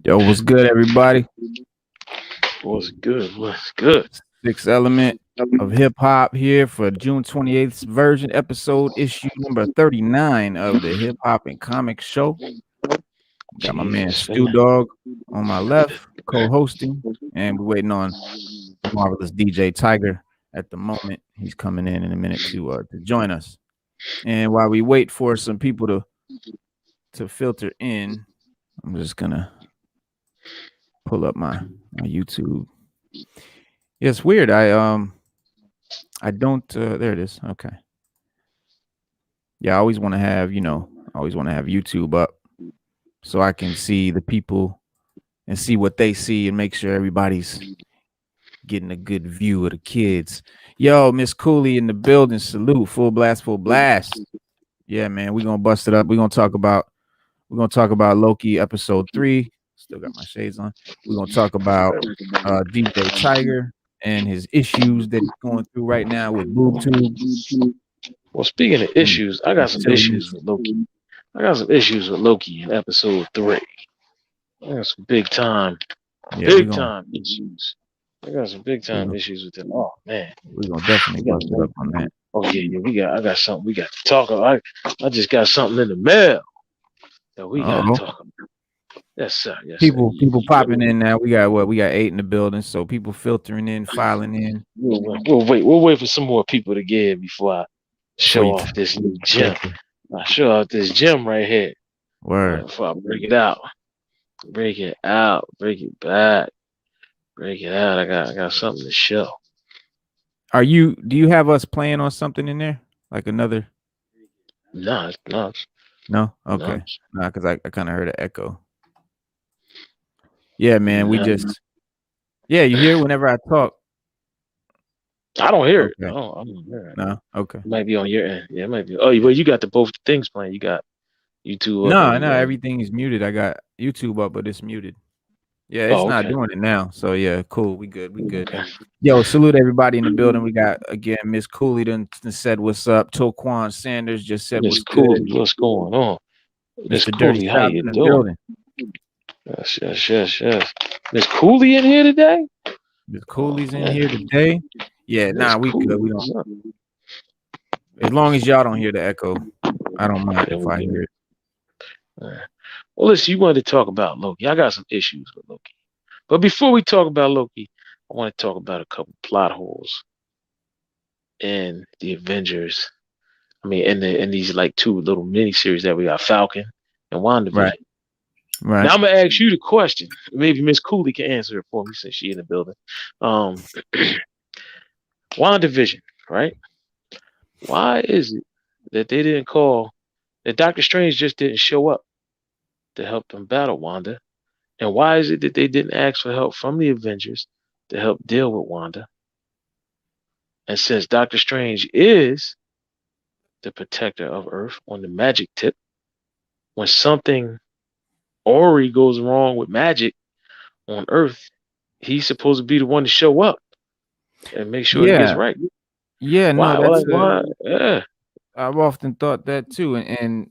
Yo, what's good, everybody? What's good? What's good? Sixth element of hip hop here for June 28th version, episode issue number 39 of the Hip Hop and Comics Show. Got my man Stu Dog on my left, co-hosting, and we're waiting on the marvelous DJ Tiger at the moment. He's coming in a minute to join us. And while we wait for some people to filter in, I'm just gonna pull up my YouTube. Yeah, it's weird. I don't there it is. Okay. Yeah, I always want to have, YouTube up so I can see the people and see what they see and make sure everybody's getting a good view of the kids. Yo, Miss Cooley in the building. Salute. Full blast. Yeah, man, we're gonna bust it up. We're gonna talk about Loki episode 3. Still got my shades on. We're gonna talk about DJ Tiger and his issues that he's going through right now with BoobTube. Well, speaking of issues, I got some issues with Loki. In episode 3. I got some big time issues. I got some big time issues with them. Oh man, we're gonna definitely bust it up on that. Oh yeah, I got something we got to talk about. I just got something in the mail that we got to talk about. Yes, sir. Yes, people popping in now. We got 8 in the building, so people filtering in, filing in. We'll wait for some more people to get here before I show off this new gem. I show off this gem right here. Word. Before I break it out, break it back, break it out. I got something to show. Do you have us playing on something in there, like another? No. Okay. No, because I kind of heard an echo. Yeah, man, we just... Yeah, you hear whenever I talk? I don't hear it. I don't hear it. No? Okay. It might be on your end. Yeah, it might be. Oh, well, you got both things playing. You got YouTube up. No, everything is muted. I got YouTube up, but it's muted. Yeah, it's not doing it now. So, yeah, cool. We good. Okay. Yo, salute everybody in the building. We got, again, Miss Cooley done said what's up. Toquan Sanders just said what's good. What's going on? Miss Cooley, how you doing? Yes. Miss Cooley in here today? Miss Cooley's in here today. Yeah, we good. We don't. As long as y'all don't hear the echo, I don't mind if I hear it. Well, listen, you wanted to talk about Loki. I got some issues with Loki. But before we talk about Loki, I want to talk about a couple plot holes in the Avengers. I mean, in these like 2 little mini series that we got, Falcon and WandaVision. Right. Now I'm gonna ask you the question. Maybe Miss Cooley can answer it for me since she's in the building. WandaVision, right? Why is it that they didn't call that Doctor Strange just didn't show up to help them battle Wanda? And why is it that they didn't ask for help from the Avengers to help deal with Wanda? And since Doctor Strange is the protector of Earth on the magic tip, when something Ori goes wrong with magic on Earth, he's supposed to be the one to show up and make sure it gets right. Yeah, why? Yeah. I've often thought that too, and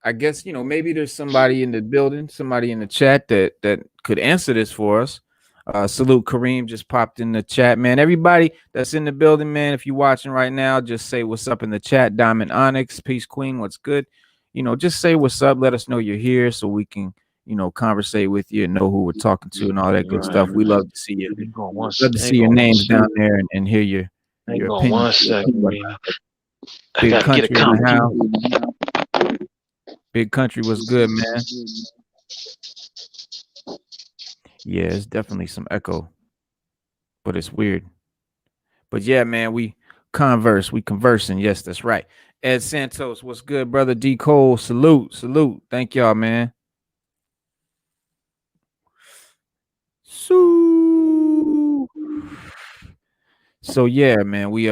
I guess maybe there's somebody in the building, somebody in the chat that could answer this for us. Salute Kareem just popped in the chat, man. Everybody that's in the building, man, if you're watching right now, just say what's up in the chat. Diamond Onyx, Peace Queen, what's good? Just say what's up. Let us know you're here so we can conversate with you and know who we're talking to and all that good stuff. We love to see you. Love to see your names down there and hear your opinion. 1 second. Big Country in the house. Big Country was good, man. Yeah, it's definitely some echo, but it's weird. But yeah, man, we conversing. Yes, that's right. Ed Santos, what's good, brother? D Cole, salute. Thank y'all, man. So yeah, man, we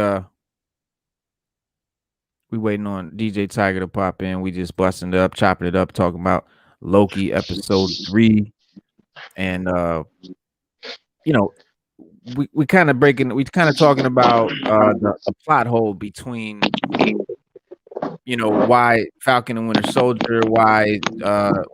waiting on DJ Tiger to pop in. We just busting it up, chopping it up, talking about Loki episode 3, and we kind of talking about the plot hole between why Falcon and Winter Soldier, why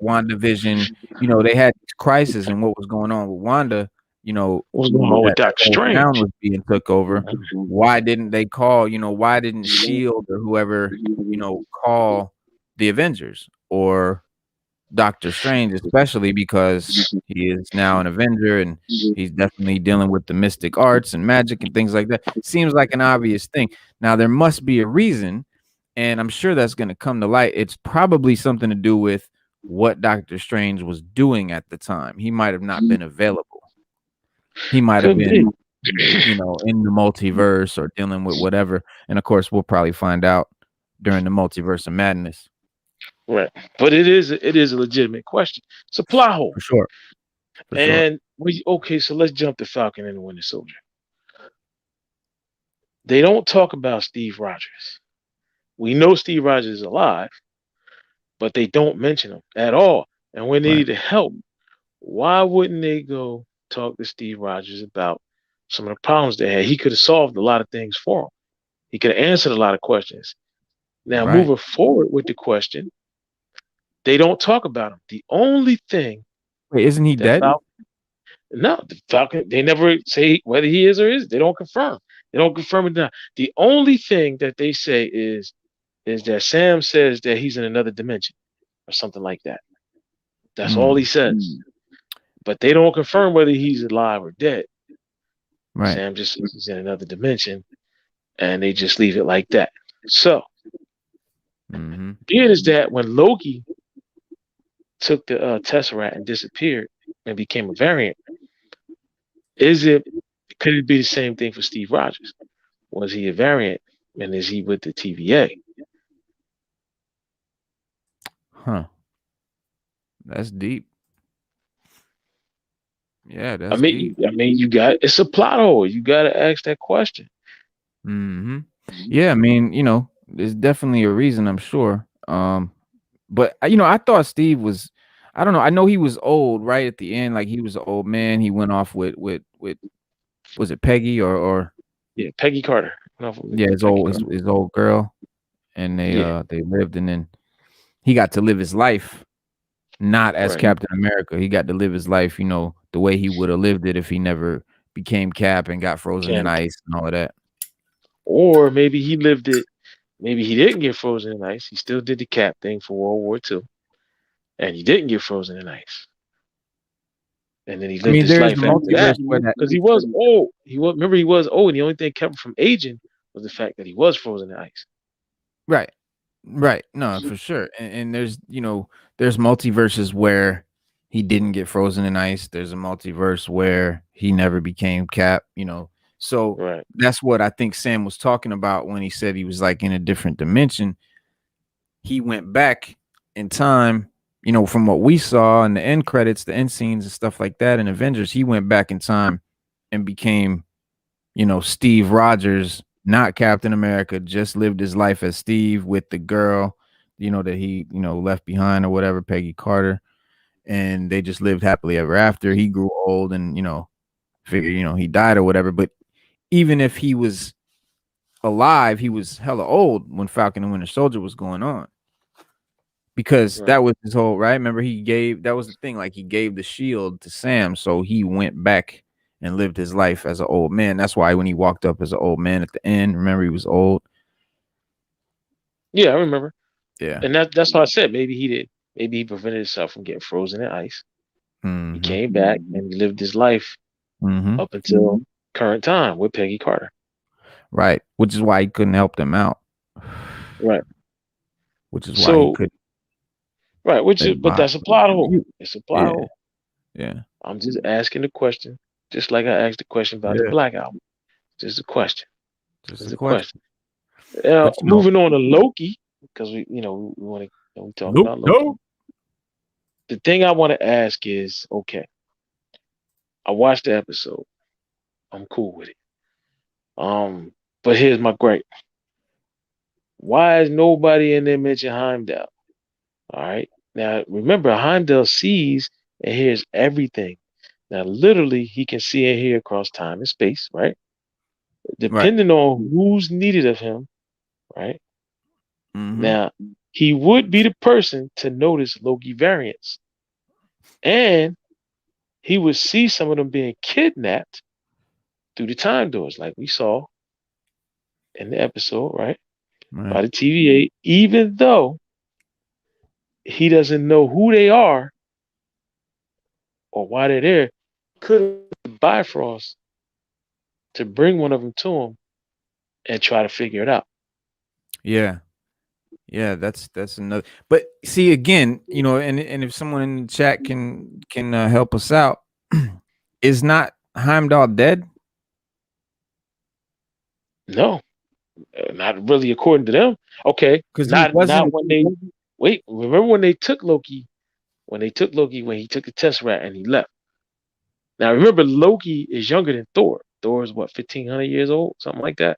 WandaVision, they had this crisis and what was going on with Wanda, What's going on with that Doctor whole town Strange? was being took over. Why didn't they call, why didn't Shield or whoever, call the Avengers or Doctor Strange, especially because he is now an Avenger and he's definitely dealing with the mystic arts and magic and things like that. Seems like an obvious thing. Now there must be a reason, and I'm sure that's going to come to light. It's probably something to do with what Doctor Strange was doing at the time. He might have not been available. He might have Could been, be. in the multiverse or dealing with whatever. And of course, we'll probably find out during the multiverse of madness. Right. But it is a legitimate question. It's a plot hole. For sure. For sure. And okay, so let's jump to Falcon and the Winter Soldier. They don't talk about Steve Rogers. We know Steve Rogers is alive, but they don't mention him at all. And when they Right. need help, why wouldn't they go talk to Steve Rogers about some of the problems they had? He could have solved a lot of things for them. He could have answered a lot of questions. Now, Right. moving forward with the question, they don't talk about him. The only thing Wait, isn't he that dead? the Falcon, they never say whether he is or is. They don't confirm. They don't confirm it now. The only thing that they say is that Sam says that he's in another dimension or something like that. That's all he says. But they don't confirm whether he's alive or dead. Right. Sam just says he's in another dimension, and they just leave it like that. So, it is that when Loki took the Tesseract and disappeared and became a variant, could it be the same thing for Steve Rogers? Was he a variant, and is he with the TVA? Huh. That's deep. Yeah, that's deep. It's a plot hole. You got to ask that question. Yeah, I mean, there's definitely a reason, I'm sure. But I thought Steve was, I don't know. I know he was old right at the end, like he was an old man. He went off with was it Peggy or Yeah, Peggy Carter. Yeah, his old girl, and they lived, and then he got to live his life not as Captain America. He got to live his life, the way he would have lived it if he never became Cap and got frozen in ice and all of that. Or maybe he lived it. Maybe he didn't get frozen in ice. He still did the Cap thing for World War II, and he didn't get frozen in ice. And then he lived his life after that because he was old. He was old, and the only thing kept him from aging was the fact that he was frozen in ice. Right. No, for sure. And there's there's multiverses where he didn't get frozen in ice. There's a multiverse where he never became Cap. So that's what I think Sam was talking about when he said he was like in a different dimension. He went back in time. From what we saw in the end credits, the end scenes and stuff like that in Avengers, he went back in time and became, Steve Rogers, not Captain America, just lived his life as Steve with the girl, that he, left behind or whatever, Peggy Carter. And they just lived happily ever after. He grew old and, figure, he died or whatever. But even if he was alive, he was hella old when Falcon and Winter Soldier was going on. Because that was his whole, right? Remember, that was the thing, like he gave the shield to Sam, so he went back and lived his life as an old man. That's why when he walked up as an old man at the end, remember he was old. Yeah, I remember. Yeah, and that's why I said maybe he did. Maybe he prevented himself from getting frozen in ice. He came back and he lived his life up until current time with Peggy Carter. Right, which is why he couldn't help them out. Right. Which is why he couldn't. Right, but that's a plot hole. It's a plot hole. Yeah. I'm just asking the question, just like I asked the question about the Black Album. Just a question. Just a question. Moving on to Loki, because we want to talk about Loki. The thing I want to ask is, okay, I watched the episode. I'm cool with it. But here's my gripe. Why is nobody in there mentioned Heimdall? All right. Now, remember, Heimdall sees and hears everything. Now, literally, he can see and hear across time and space, right? Depending on who's needed of him, right? Now, he would be the person to notice Loki variants, and he would see some of them being kidnapped through the time doors, like we saw in the episode, right? By the TVA, even though he doesn't know who they are or why they're there, could Bifrost to bring one of them to him and try to figure it out. Yeah. Yeah, that's another. But see, again, and if someone in the chat can help us out, is not Heimdall dead? No, not really according to them. Okay, Because he not wasn't. when they wait. Remember when they took Loki? When he took the Tesseract and he left. Now remember, Loki is younger than Thor. Thor is what, 1,500 years old, something like that.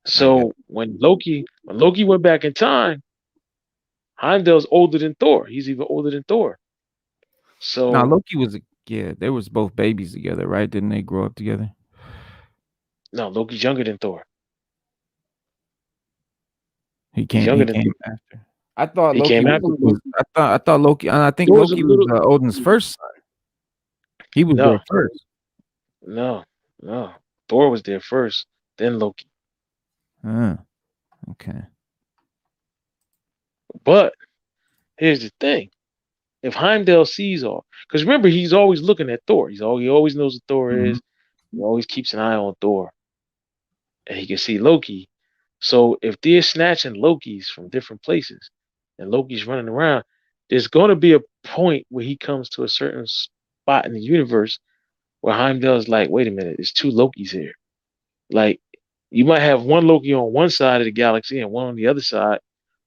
So when Loki went back in time, Heimdall's older than Thor. He's even older than Thor. So now Loki was they was both babies together, right? Didn't they grow up together? No, Loki's younger than Thor. He came after. I thought he Loki came after. I thought Loki. I think Loki was Odin's first son. He was there first. No. Thor was there first, then Loki. Okay. But here's the thing: if Heimdall sees all, because remember, he's always looking at Thor. He always knows what Thor is. He always keeps an eye on Thor, and he can see Loki. So if they're snatching Lokis from different places, and Loki's running around, there's going to be a point where he comes to a certain spot in the universe where Heimdall's like, wait a minute, there's two Lokis here. Like, you might have one Loki on one side of the galaxy and one on the other side,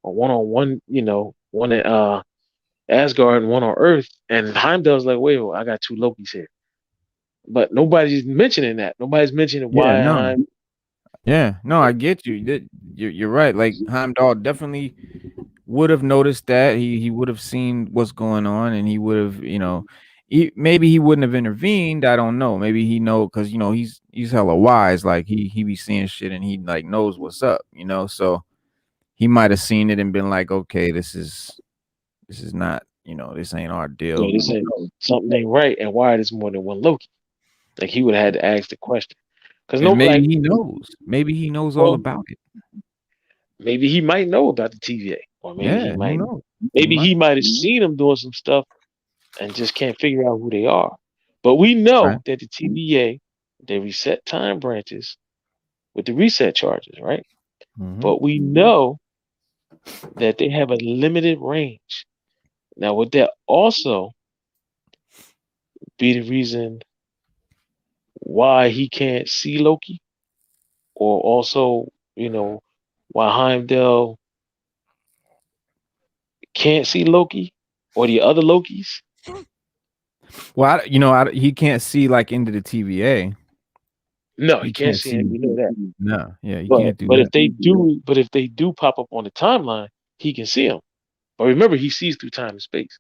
or one on one, one at Asgard and one on Earth. And Heimdall's like, wait, I got two Lokis here. But nobody's mentioning that. Nobody's mentioning why I get you. You're right. Like Heimdall definitely would have noticed that. He would have seen what's going on, and he would have, maybe he wouldn't have intervened. I don't know. Maybe he know because he's hella wise. Like he be seeing shit, and he like knows what's up. So he might have seen it and been like, okay, this is not, this ain't our deal. Yeah, this ain't, something ain't right, and why there's more than one Loki? Like he would have had to ask the question. Because maybe he knows. Maybe he knows all about it. Maybe he might know about the TVA, or maybe he might. Maybe he might have seen them doing some stuff and just can't figure out who they are. But we know that the TVA, they reset time branches with the reset charges, right? But we know that they have a limited range. Now, would that also be the reason why he can't see Loki? Or also, why Heimdall can't see Loki or the other Lokis? Well, he can't see like into the TVA. No, he can't see him. You know that. No, yeah, he can't do but that. If they do pop up on the timeline, he can see them. But remember, he sees through time and space.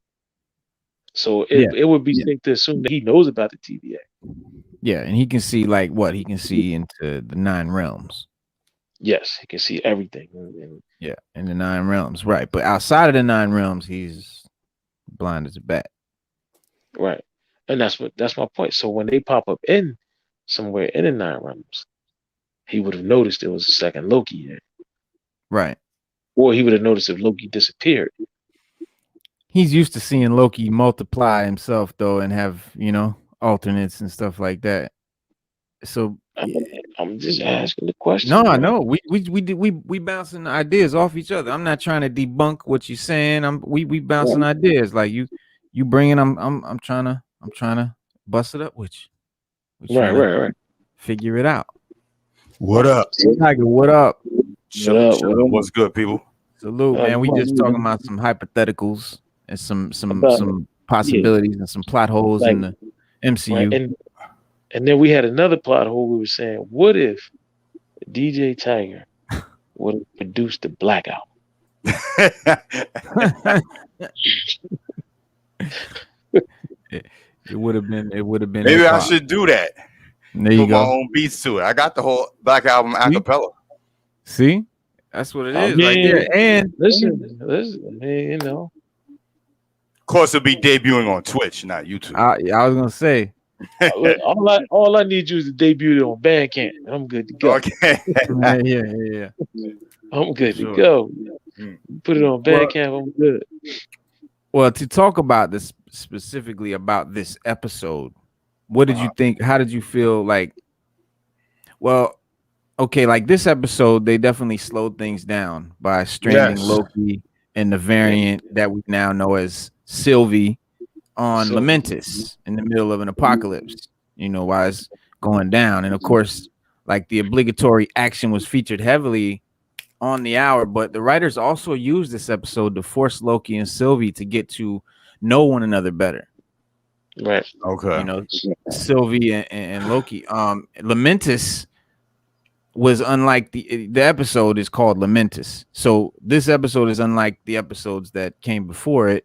So it would be safe to assume that he knows about the TVA. Yeah, and he can see like what? He can see into the 9 realms. Yes, he can see everything. In the 9 realms, right? But outside of the 9 realms, he's blind as a bat. Right, and that's my point. So when they pop up in somewhere in the 9 realms, he would have noticed there was a second Loki there. Right. Or he would have noticed if Loki disappeared. He's used to seeing Loki multiply himself though, and have alternates and stuff like that. So I'm just asking the question. No, I know. We bouncing ideas off each other. I'm not trying to debunk what you're saying. We bouncing ideas. Like you bringing. I'm trying to bust it up with you. Right. Figure it out. What up, Tiger? What up? Shut up. What's good, people? Salute, man. We just talking about some hypotheticals and some possibilities and some plot holes in the MCU. Right. And then we had another plot hole. We were saying, what if DJ Tiger would have produced the Black Album? It would have been. Maybe I should do that. There you Put go. my own beats to it. I got the whole Black Album a cappella. See, That's what it is right there. And listen, I mean, you know. Of course, it'll be debuting on Twitch, not YouTube. I was gonna say. all I need you is to debut it on Bandcamp. I'm good to go. Okay. yeah. I'm good to go. Put it on Bandcamp. I'm good. Well, to talk about this specifically about this episode, what did you think? How did you feel like? Well, okay, like this episode, they definitely slowed things down by stranding Loki and the variant that we now know as Sylvie on Lamentis in the middle of an apocalypse, you know, while it's going down. And of course, like the obligatory action was featured heavily on the hour, but the writers also used this episode to force Loki and Sylvie to get to know one another better. Right. Okay. You know, Sylvie and Loki. Lamentis was unlike the episode is called Lamentis. So this episode is unlike the episodes that came before it.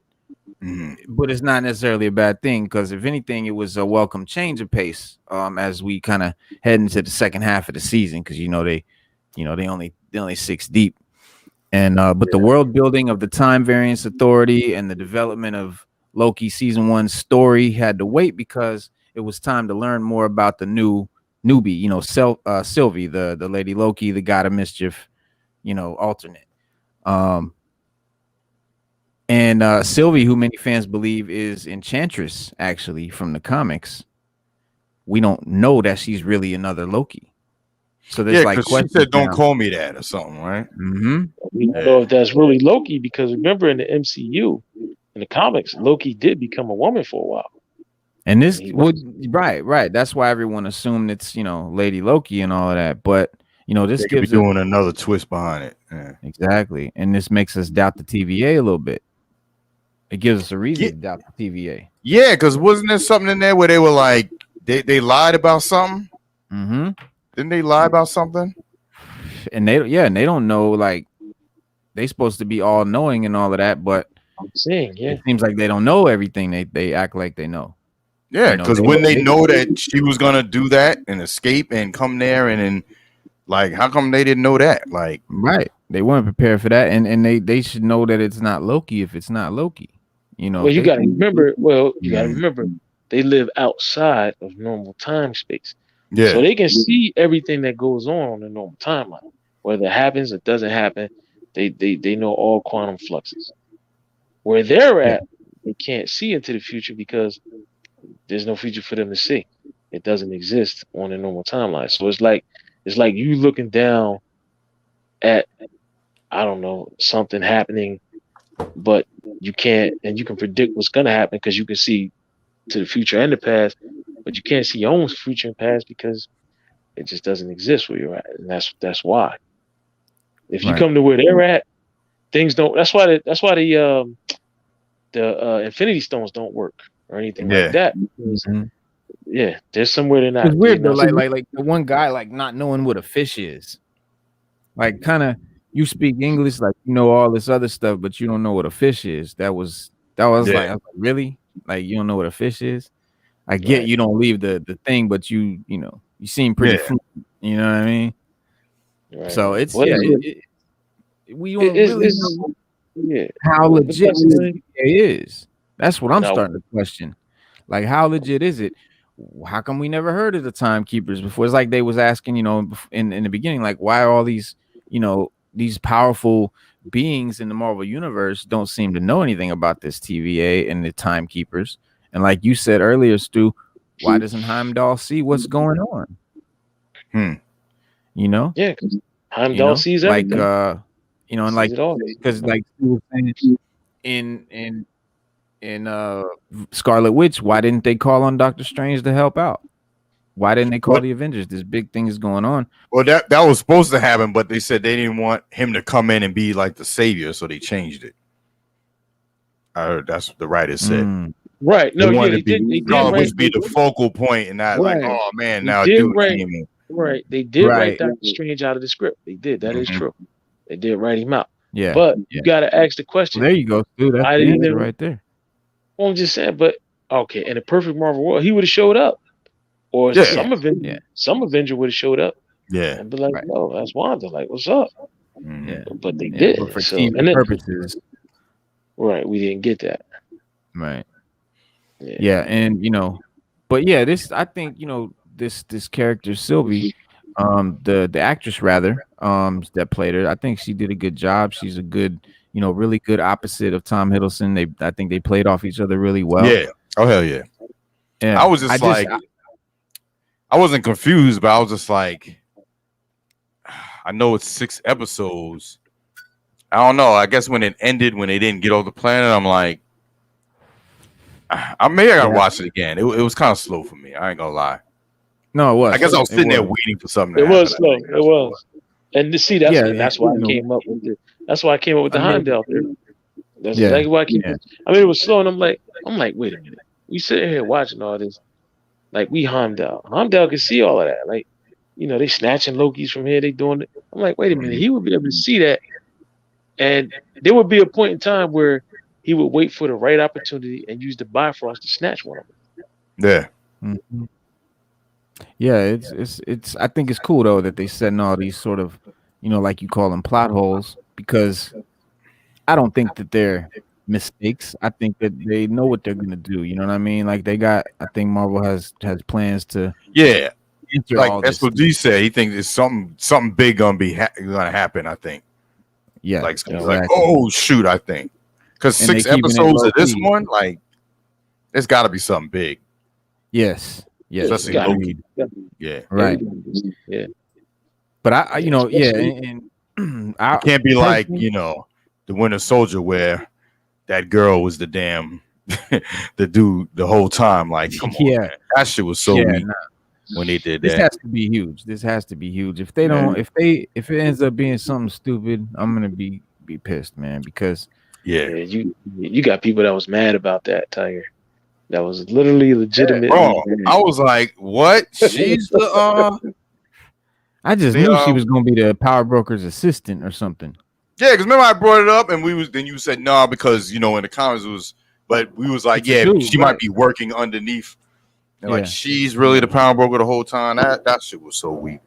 But it's not necessarily a bad thing, because if anything, it was a welcome change of pace as we kind of head into the second half of the season, because they only 6 deep, and but the world building of the Time Variance Authority and the development of Loki season 1 story had to wait, because it was time to learn more about the newbie, Sylvie, the Lady Loki, the God of Mischief, alternate. And Sylvie, who many fans believe is Enchantress, actually, from the comics, we don't know that she's really another Loki. So there's like questions. She said, "Don't call me that" or something, right? We don't know if that's really Loki, because remember in the MCU, in the comics, Loki did become a woman for a while. And this would right. That's why everyone assumed it's Lady Loki and all of that. But this gives doing another twist behind it. Yeah. Exactly, and this makes us doubt the TVA a little bit. It gives us a reason to doubt the TVA. Yeah, because wasn't there something in there where they were like they lied about something? Didn't they lie about something? And they don't know, like they supposed to be all knowing and all of that, but I'm saying, it seems like they don't know everything. They act like they know. Yeah, because when they know that she was gonna do that and escape and come there, and then like, how come they didn't know that? Like, right, they weren't prepared for that, and they should know that it's not Loki if it's not Loki. Well, you got to remember. Well, you got to remember, they live outside of normal time space. Yeah. So they can see everything that goes on the normal timeline, whether it happens or doesn't happen. They know all quantum fluxes. Where they're at, they can't see into the future because there's no future for them to see. It doesn't exist on a normal timeline. So it's like you looking down at, I don't know, something happening, but you can't, and you can predict what's gonna happen because you can see to the future and the past, but you can't see your own future and past because it just doesn't exist where you're at, and that's why. If you come to where they're at, things don't. That's why the Infinity Stones don't work or anything like that. Yeah, there's somewhere they're not. It's weird though, like the one guy like not knowing what a fish is, like kind of. You speak English, like all this other stuff, but you don't know what a fish is. That was like, really? Like, you don't know what a fish is? I get you don't leave the thing, but you seem pretty fluent, you know what I mean? Right. So it's we don't really know how legit it is. That's what I'm starting to question. Like, how legit is it? How come we never heard of the timekeepers before? It's like they was asking, in the beginning, like, why are all these, these powerful beings in the Marvel universe don't seem to know anything about this TVA and the timekeepers? And like you said earlier, Stu, why doesn't Heimdall see what's going on? Yeah, because Heimdall sees everything. Like and like because like you were saying in Scarlet Witch, why didn't they call on Doctor Strange to help out? Why didn't they call the Avengers? This big thing is going on. Well, that was supposed to happen, but they said they didn't want him to come in and be like the savior, so they changed it. I heard that's what the writer said. Right. No, they did be the focal point, and not like, oh man, now dude came in. Right. They did write Doctor Strange out of the script. They did. That is true. They did write him out. Yeah. But you got to ask the question. Well, there you go, dude. That's the answer right there. Well, I'm just saying, but okay, in a perfect Marvel world, he would have showed up. Or some Avenger would have showed up. Yeah. And be like, no, that's Wanda. Like, what's up? Yeah, but they yeah, did. but for So TV and then, purposes, right, we didn't get that. right? Yeah. Yeah, and but yeah, this I think this character Sylvie, the actress rather, that played her, I think she did a good job. She's a good, really good opposite of Tom Hiddleston. I think they played off each other really well. Yeah. Oh hell yeah. Yeah. I was just I wasn't confused, but I was just like, I know it's 6 episodes. I don't know. I guess when it ended, when they didn't get off the planet, I'm like, I gotta watch it again. It was kind of slow for me. I ain't gonna lie. No, it was. I guess I was sitting there waiting for something to happen. It was slow. It was. And to see that's why I came up with the Heimdall theory. That's exactly why I came up. I mean, it was slow, and I'm like, wait a minute. We sitting here watching all this, like we Heimdall. Heimdall can see all of that. Like, they snatching Lokis from here, they doing it. I'm like, wait a minute, he would be able to see that. And there would be a point in time where he would wait for the right opportunity and use the Bifrost to snatch one of them. Yeah. Mm-hmm. Yeah, it's I think it's cool though that they setting all these sort of, like you call them plot holes, because I don't think that they're mistakes. I think that they know what they're gonna do. You know what I mean? Like I think Marvel has plans to like that's what D said. He thinks it's something big gonna happen. I think. Yeah, like oh shoot, I think because 6 episodes of this one, like there's got to be something big. Yes. Especially Loki. Yeah. Right. Yeah. But and I can't be like the Winter Soldier where that girl was the damn the dude the whole time. Like, come on, man. That shit was so weak when they did that. This has to be huge. If they don't, if it ends up being something stupid, I'm gonna be pissed, man. Because you got people that was mad about that, Tiger. That was literally legitimate. Bro, I was like, what? She's the I just knew she was gonna be the power broker's assistant or something. Yeah, because remember I brought it up and then you said no, because in the comments it was, but we was like, she might be working underneath. And like she's really the power broker the whole time. That shit was so weak.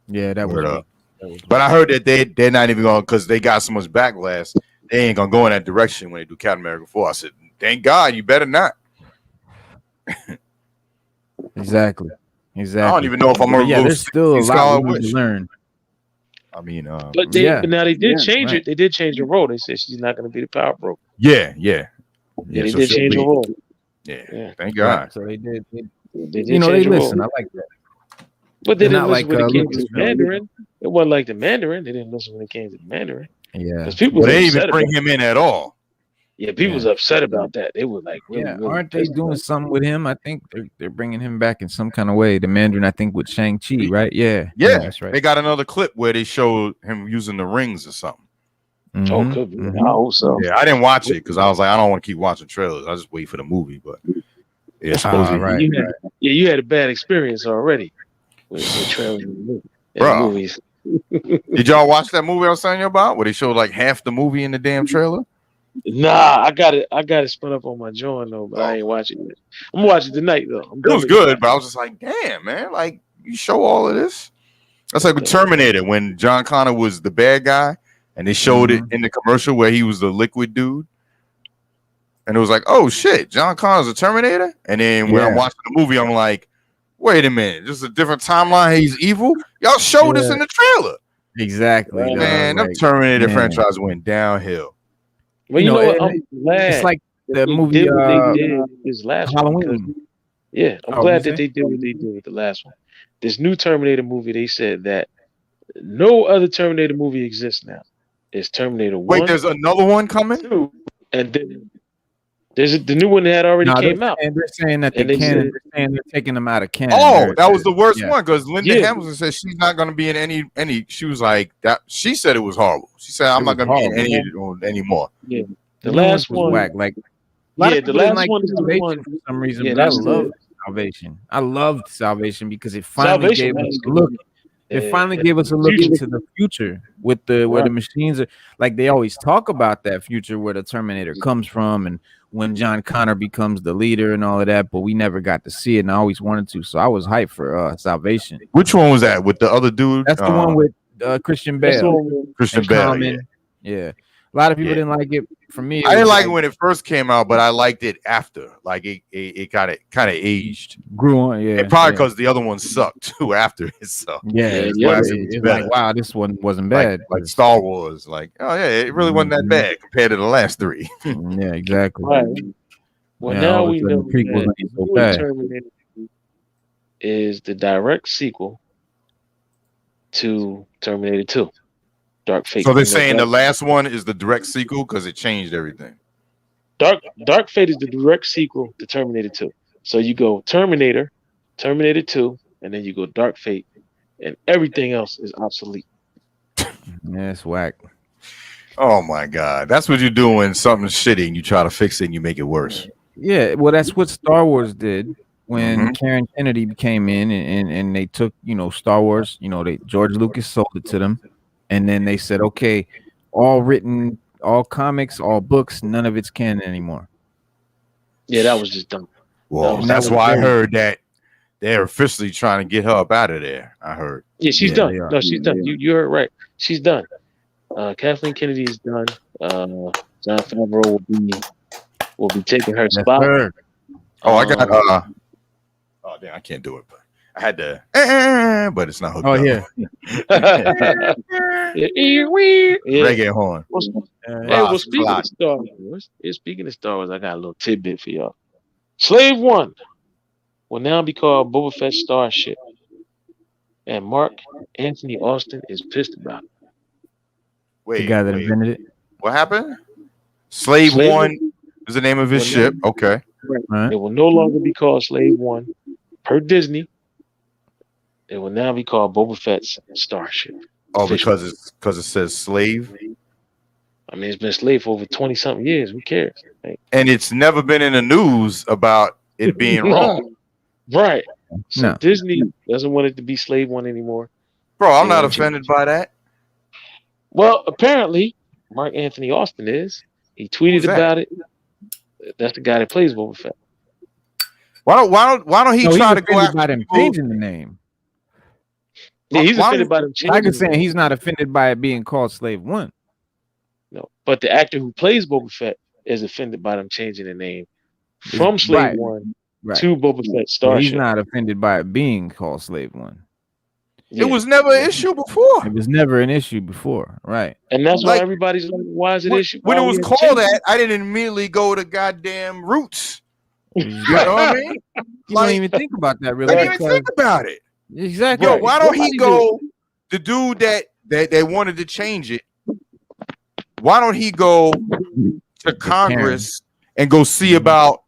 Yeah, that was weak. But I heard that they're not even going, because they got so much backlash, they ain't gonna go in that direction when they do Captain America 4. I said, thank God, you better not. Exactly. I don't even know if I'm gonna go. There's still a lot to learn. I mean, but now they did change it. They did change the role. They said she's not going to be the power broker. Yeah. They did change the role. Yeah. Thank God. Right. So they did. They listen. I like that. But they didn't listen when it came to the Mandarin. It wasn't like the Mandarin. They didn't listen when it came to the Mandarin. Yeah. Because people they didn't even bring him in at all. Yeah, people was upset about that. They were like, really, aren't they doing something with him? I think they're bringing him back in some kind of way. The Mandarin, I think, with Shang-Chi, right? Yeah, that's right. They got another clip where they showed him using the rings or something. Mm-hmm. Oh, could be. I hope so. Yeah, I didn't watch it because I was like, I don't want to keep watching trailers. I just wait for the movie. But it's supposed to be right. You had a bad experience already with trailers and movies. Did y'all watch that movie I was telling you about, where they showed like half the movie in the damn trailer? Nah, I got it spun up on my joint though, but I ain't watching it. I'm gonna watch it tonight though. It was good, but I was just like, damn, man, like you show all of this. That's like with Terminator when John Connor was the bad guy, and they showed it in the commercial where he was the liquid dude, and it was like, oh shit, John Connor's a Terminator. And then when I'm watching the movie, I'm like, wait a minute, this is a different timeline. He's evil. Y'all showed this in the trailer. Exactly, man. That Terminator franchise went downhill. Well, you know what? I'm glad it's like the movie did what they did this last Halloween. One. I'm glad that they did what they did with the last one. This new Terminator movie, they said that no other Terminator movie exists now. It's Terminator 1. Wait, there's another one coming? 2, and then there's the new one that had already came out. And they're saying that they're taking them out of canon. Oh, that was the worst one, because Linda Hamilton said she's not going to be in any. She was like that. She said it was horrible. She said I'm not going to be in any anymore. Yeah, the last one was whack. Like, the last one is the one for some reason. But I love Salvation. I loved Salvation because it finally gave us a look. It finally gave us a look into the future with where the machines are. Like, they always talk about that future where the Terminator comes from and when John Connor becomes the leader and all of that, but we never got to see it, and I always wanted to. So I was hyped for Salvation. Which one was that with the other dude? That's the one with Christian That's the Bale. one with- Christian And Bale. Common. Yeah. A lot of people Yeah. didn't like it. For me, I didn't like it like, when it first came out, but I liked it after. Like it kind of aged. grew on. Yeah. And probably yeah. because the other one sucked too after it. So Yeah, Yeah, it's, the other it's better. like, wow, this one wasn't like bad. like Star Wars, like, oh yeah, it really wasn't that Mhm. bad compared to the last three. Yeah, exactly. Right. Well, Yeah, now all of a we sudden know the prequels that ain't so the bad. Terminator is the direct sequel to Terminator 2. Dark Fate. So they're You know, saying the Dark, last one is the direct sequel because it changed everything. Dark Fate is the direct sequel to Terminator 2. So you go Terminator, Terminator 2, and then you go Dark Fate, and everything else is obsolete. Yeah, it's whack. Oh my god, that's what you do when something's shitty and you try to fix it and you make it worse. Yeah, well, that's what Star Wars did when Mhm. Karen Kennedy came in and they took, Star Wars, George Lucas sold it to them. And then they said, okay, all written, all comics, all books, none of it's canon anymore. Yeah, that was just dumb. Well, No, that's that was why I very- heard that they're officially trying to get her up out of there. I heard. Yeah, she's Yeah, done. they are. No, she's done. You heard right. She's done. Kathleen Kennedy is done. John Favreau will be taking her Yes, spot. sir. Oh, I got oh damn, I can't do it, but I had to but it's not hooked Oh, up. yeah. Reggae horn. Hey, well, Lost speaking clock. of Star Wars, speaking of Star Wars, I got a little tidbit for y'all. Slave One will now be called Boba Fett Starship, and Mark Anthony Austin is pissed about it. The guy that Wait. invented it. What happened? Slave Slave One is the name of his Well, ship. Okay. Right. It will no longer be called Slave One per Disney. It will now be called Boba Fett's Starship. Oh, Officially. because it says slave, I mean, it's been slave for over 20-something years. Who cares? Like, and it's never been in the news about it being wrong. right. So No. Disney doesn't want it to be Slave One anymore. Bro, I'm They not want to offended by that. Well, apparently, Mark Anthony Austin is. He tweeted Who's that? about it. That's the guy that plays Boba Fett. Why don't he No, he's try to go offended after by them people? changing the name. Yeah, he's Why- offended by them changing. Tiger's the saying name. he's not offended by it being called Slave One. No, but the actor who plays Boba Fett is offended by them changing the name from Slave Right. One Right. to Boba Fett But Starship. he's not offended by it being called Slave One. Yeah. It was never an issue before. It was never an issue before. Right. And that's why like- everybody's like, why is it an issue? When it Why was we called changing that, I didn't immediately go to goddamn Roots. You know Right. what I mean? You Like- don't even think about that I really. didn't even because- think about it. Exactly. Yo, Right. why don't he Nobody go? The dude that they wanted to change it. Why don't he go to Congress and go see about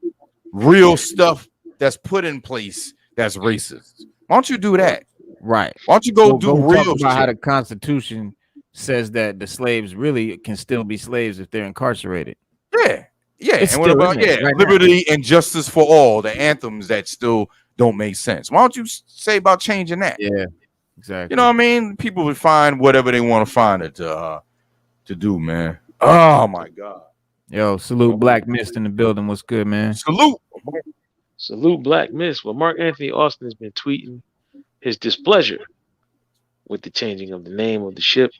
real stuff that's put in place that's racist? Why don't you do that? Right. Why don't you go do talk real about how shit? the Constitution says that the slaves really can still be slaves if they're incarcerated. Yeah. It's And what still about in there right now. liberty and justice for all, the anthems that still don't make sense? Why don't you say about changing that? Yeah. Exactly. You know what I mean? People would find whatever they want to find it to do, man. Oh my God. Yo, salute Black Mist in the building. What's good, man? Salute. Salute Black Miss. Well, Mark Anthony Austin has been tweeting his displeasure with the changing of the name of the ship.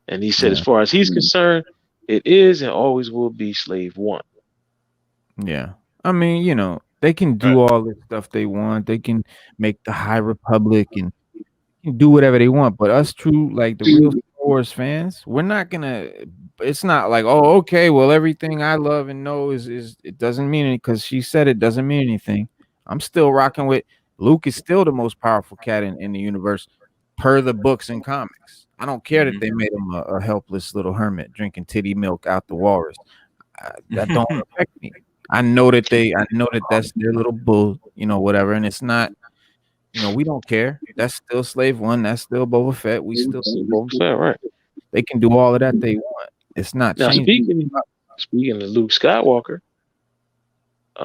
And he said, as far as he's concerned, it is and always will be Slave One. Yeah. I mean, they can do all the stuff they want. They can make the High Republic and can do whatever they want. But us true, like the real Star Wars fans, we're not gonna. It's not like, oh, okay, well, everything I love and know is it doesn't mean anything because she said it doesn't mean anything. I'm still rocking with Luke is still the most powerful cat in the universe per the books and comics. I don't care that they made him a helpless little hermit drinking titty milk out the walrus. That don't affect me. I know that that's their little bull, whatever, and it's not. We don't care. That's still Slave One. That's still Boba Fett. We still Boba Fett, right? They can do all of that they want. It's not Now, changing. speaking of Luke Skywalker,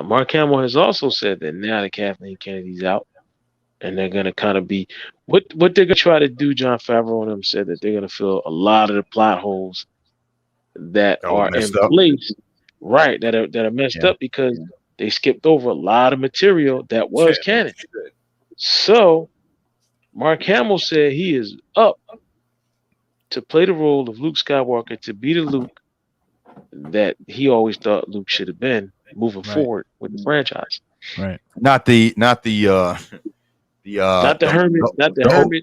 Mark Hamill has also said that now that Kathleen Kennedy's out, and they're going to kind of be what they're going to try to do. John Favreau and them said that they're going to fill a lot of the plot holes that are in place, right? That are messed up because they skipped over a lot of material that was canon. So, Mark Hamill said he is up to play the role of Luke Skywalker, to be the Luke that he always thought Luke should have been moving forward with the franchise. Right. Not the hermit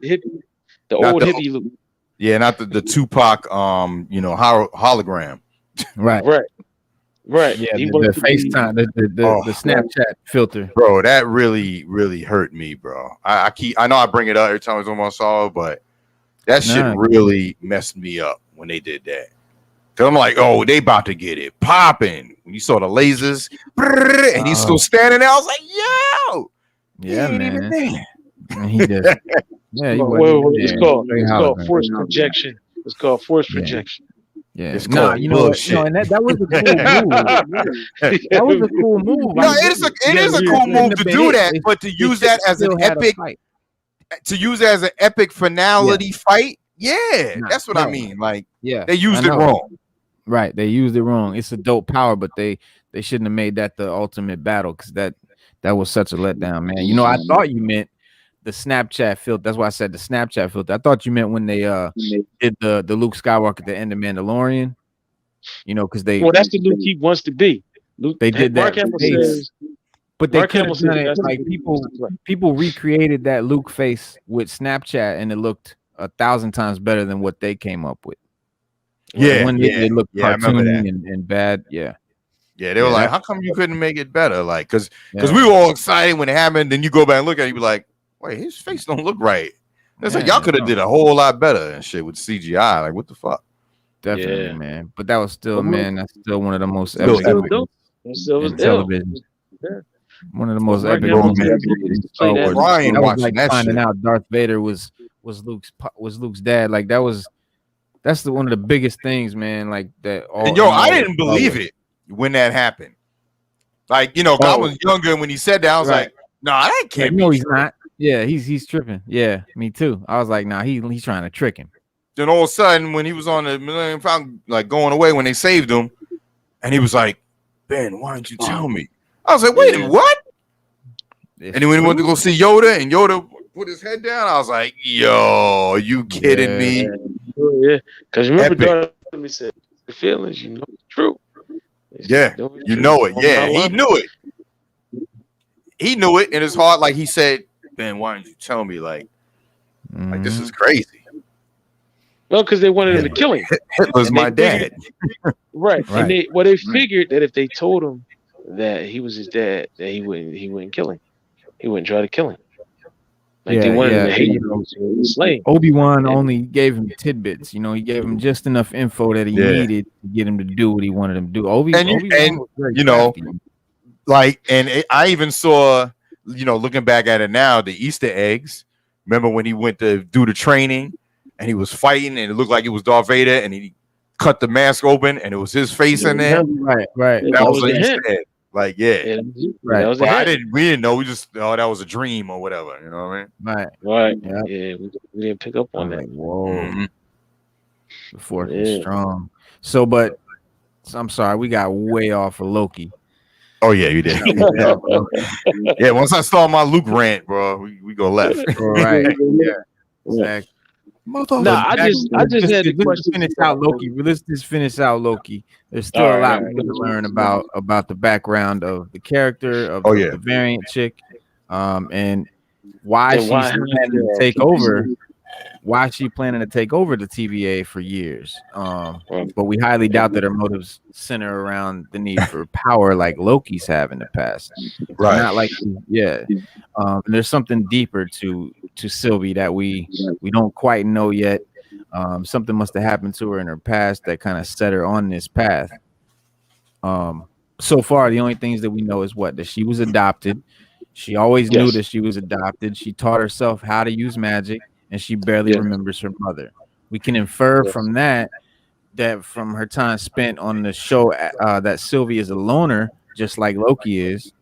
hippie, the old hippie Luke. Yeah, not the Tupac hologram. Right. Yeah, the FaceTime, the Snapchat filter. Bro, that really, really hurt me, bro. I know I bring it up every time I was on it, but that shit really messed me up when they did that. Cause I'm like, oh, they about to get it popping. When you saw the lasers, and he's still standing there, I was like, yo, yeah, man. And he just, it's called force projection. It's called force projection. Yeah, and that was a cool move. That was a cool move. No, it is a cool move to do that, but to use that as an epic, finality fight, that's what I mean. Like, they used it wrong. Right, they used it wrong. It's a dope power, but they shouldn't have made that the ultimate battle, because that was such a letdown, man. You know, I thought you meant the Snapchat filter. That's why I said the Snapchat filter. I thought you meant when they did the Luke Skywalker at the end of Mandalorian. You know, because that's the Luke he wants to be. Luke, they did that. But they could have done it like people recreated that Luke face with Snapchat, and it looked 1,000 times better than what they came up with. It looked cartoony and bad. Yeah, they were like, how come you couldn't make it better? Like, because we were all excited when it happened. Then you go back and look at it, you be like, wait, his face don't look right. It's like y'all could have did a whole lot better and shit with CGI. Like, what the fuck? Definitely, man. But that was still, man, that's still one of the most epic in television. One of the most epic moments. Ryan that was like that finding shit. out Darth Vader was Luke's dad. Like, that's one of the biggest things, man. Like that. I didn't believe it when that happened. Like, I was younger when he said that. I was like, nah, that can't be. No, he's not. Yeah, he's tripping. Yeah, me too. I was like, nah, he's trying to trick him. Then all of a sudden, when he was on the Millennium Falcon, like going away when they saved him, and he was like, Ben, why didn't you tell me? I was like, wait a minute, what? And then when he went to go see Yoda, and Yoda put his head down, I was like, yo, are you kidding me? Yeah, because remember, Darth said, the feelings, it's true. Yeah, you know it. Yeah, he knew it. He knew it in his heart. Like he said, Ben, why didn't you tell me? Like this is crazy. Well, because they wanted him to kill him. Hitler's my dad. Right. And they figured that if they told him that he was his dad, that he wouldn't kill him. He wouldn't try to kill him. Like they wanted him to hate him, slay. Obi-Wan only gave him tidbits. He gave him just enough info that he needed to get him to do what he wanted him to do. I even saw, looking back at it now, the Easter eggs. Remember when he went to do the training and he was fighting and it looked like it was Darth Vader and he cut the mask open and it was his face in there. Right. That was an Easter egg. Like, right. We didn't know. We just that was a dream or whatever. You know what I mean? Right. Yeah, we didn't pick up on that. Like, whoa. The Force is strong. So, but I'm sorry, we got way off of Loki. Oh yeah, you did. Yeah, once I start my Luke rant, bro, we go left. Right. Yeah. Exactly. I just had a question. Let's just finish out Loki. There's still a lot more to learn about the background of the character of the variant chick, and why she's planning to take over. Why is she planning to take over the TVA for years? But we highly doubt that her motives center around the need for power like Loki's have in the past. Right. Not like, and there's something deeper to Sylvie that we don't quite know yet. Something must have happened to her in her past that kind of set her on this path. So far, the only things that we know is that she was adopted. She always knew that she was adopted. She taught herself how to use magic. And she barely remembers her mother. We can infer from that from her time spent on the show that Sylvie is a loner, just like Loki is.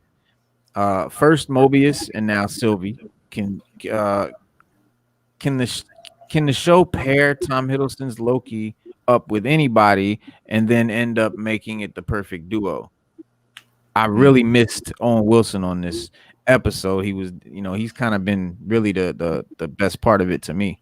First Mobius and now Sylvie. Can the show pair Tom Hiddleston's Loki up with anybody and then end up making it the perfect duo? I really missed Owen Wilson on this episode. He was, he's kind of been really the best part of it to me.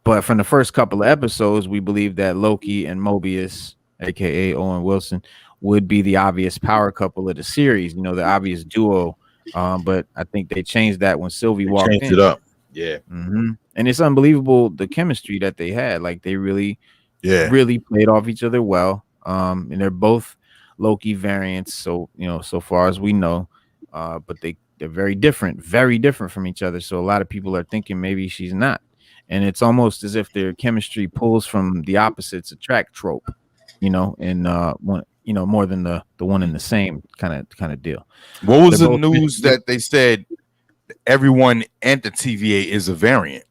But from the first couple of episodes, we believe that Loki and Mobius, aka Owen Wilson, would be the obvious power couple of the series, the obvious duo. But I think they changed that when Sylvie walked Changed in. it up. Yeah. And it's unbelievable the chemistry that they had. Like they really played off each other well. And they're both Loki variants, so so far as we know. But they're very different from each other. So a lot of people are thinking maybe she's not. And it's almost as if their chemistry pulls from the opposites attract trope, and one, more than the one in the same kind of deal. What was the news that they said everyone at the TVA is a variant?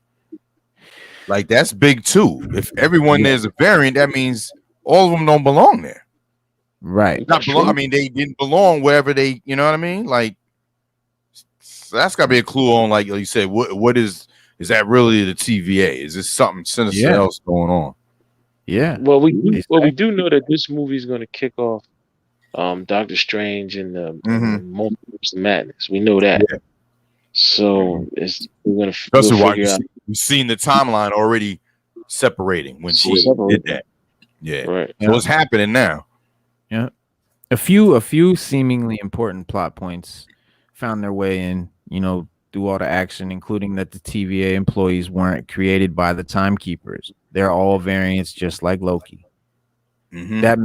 Like that's big too. If everyone there's a variant, that means all of them don't belong there. Right. Not belong. I mean, they didn't belong wherever they, you know what I mean? Like so that's gotta be a clue on, like you said, what is that really the TVA? Is this something sinister else going on? Yeah. Well, we do know that this movie is going to kick off Doctor Strange and the Multiverse of Madness. We know that. Yeah. So we're going to figure out. We've seen the timeline already separating when she did that. Yeah. Right. So what's happening now? Yeah. A few seemingly important plot points found their way in, through all the action, including that the TVA employees weren't created by the timekeepers. They're all variants, just like Loki. That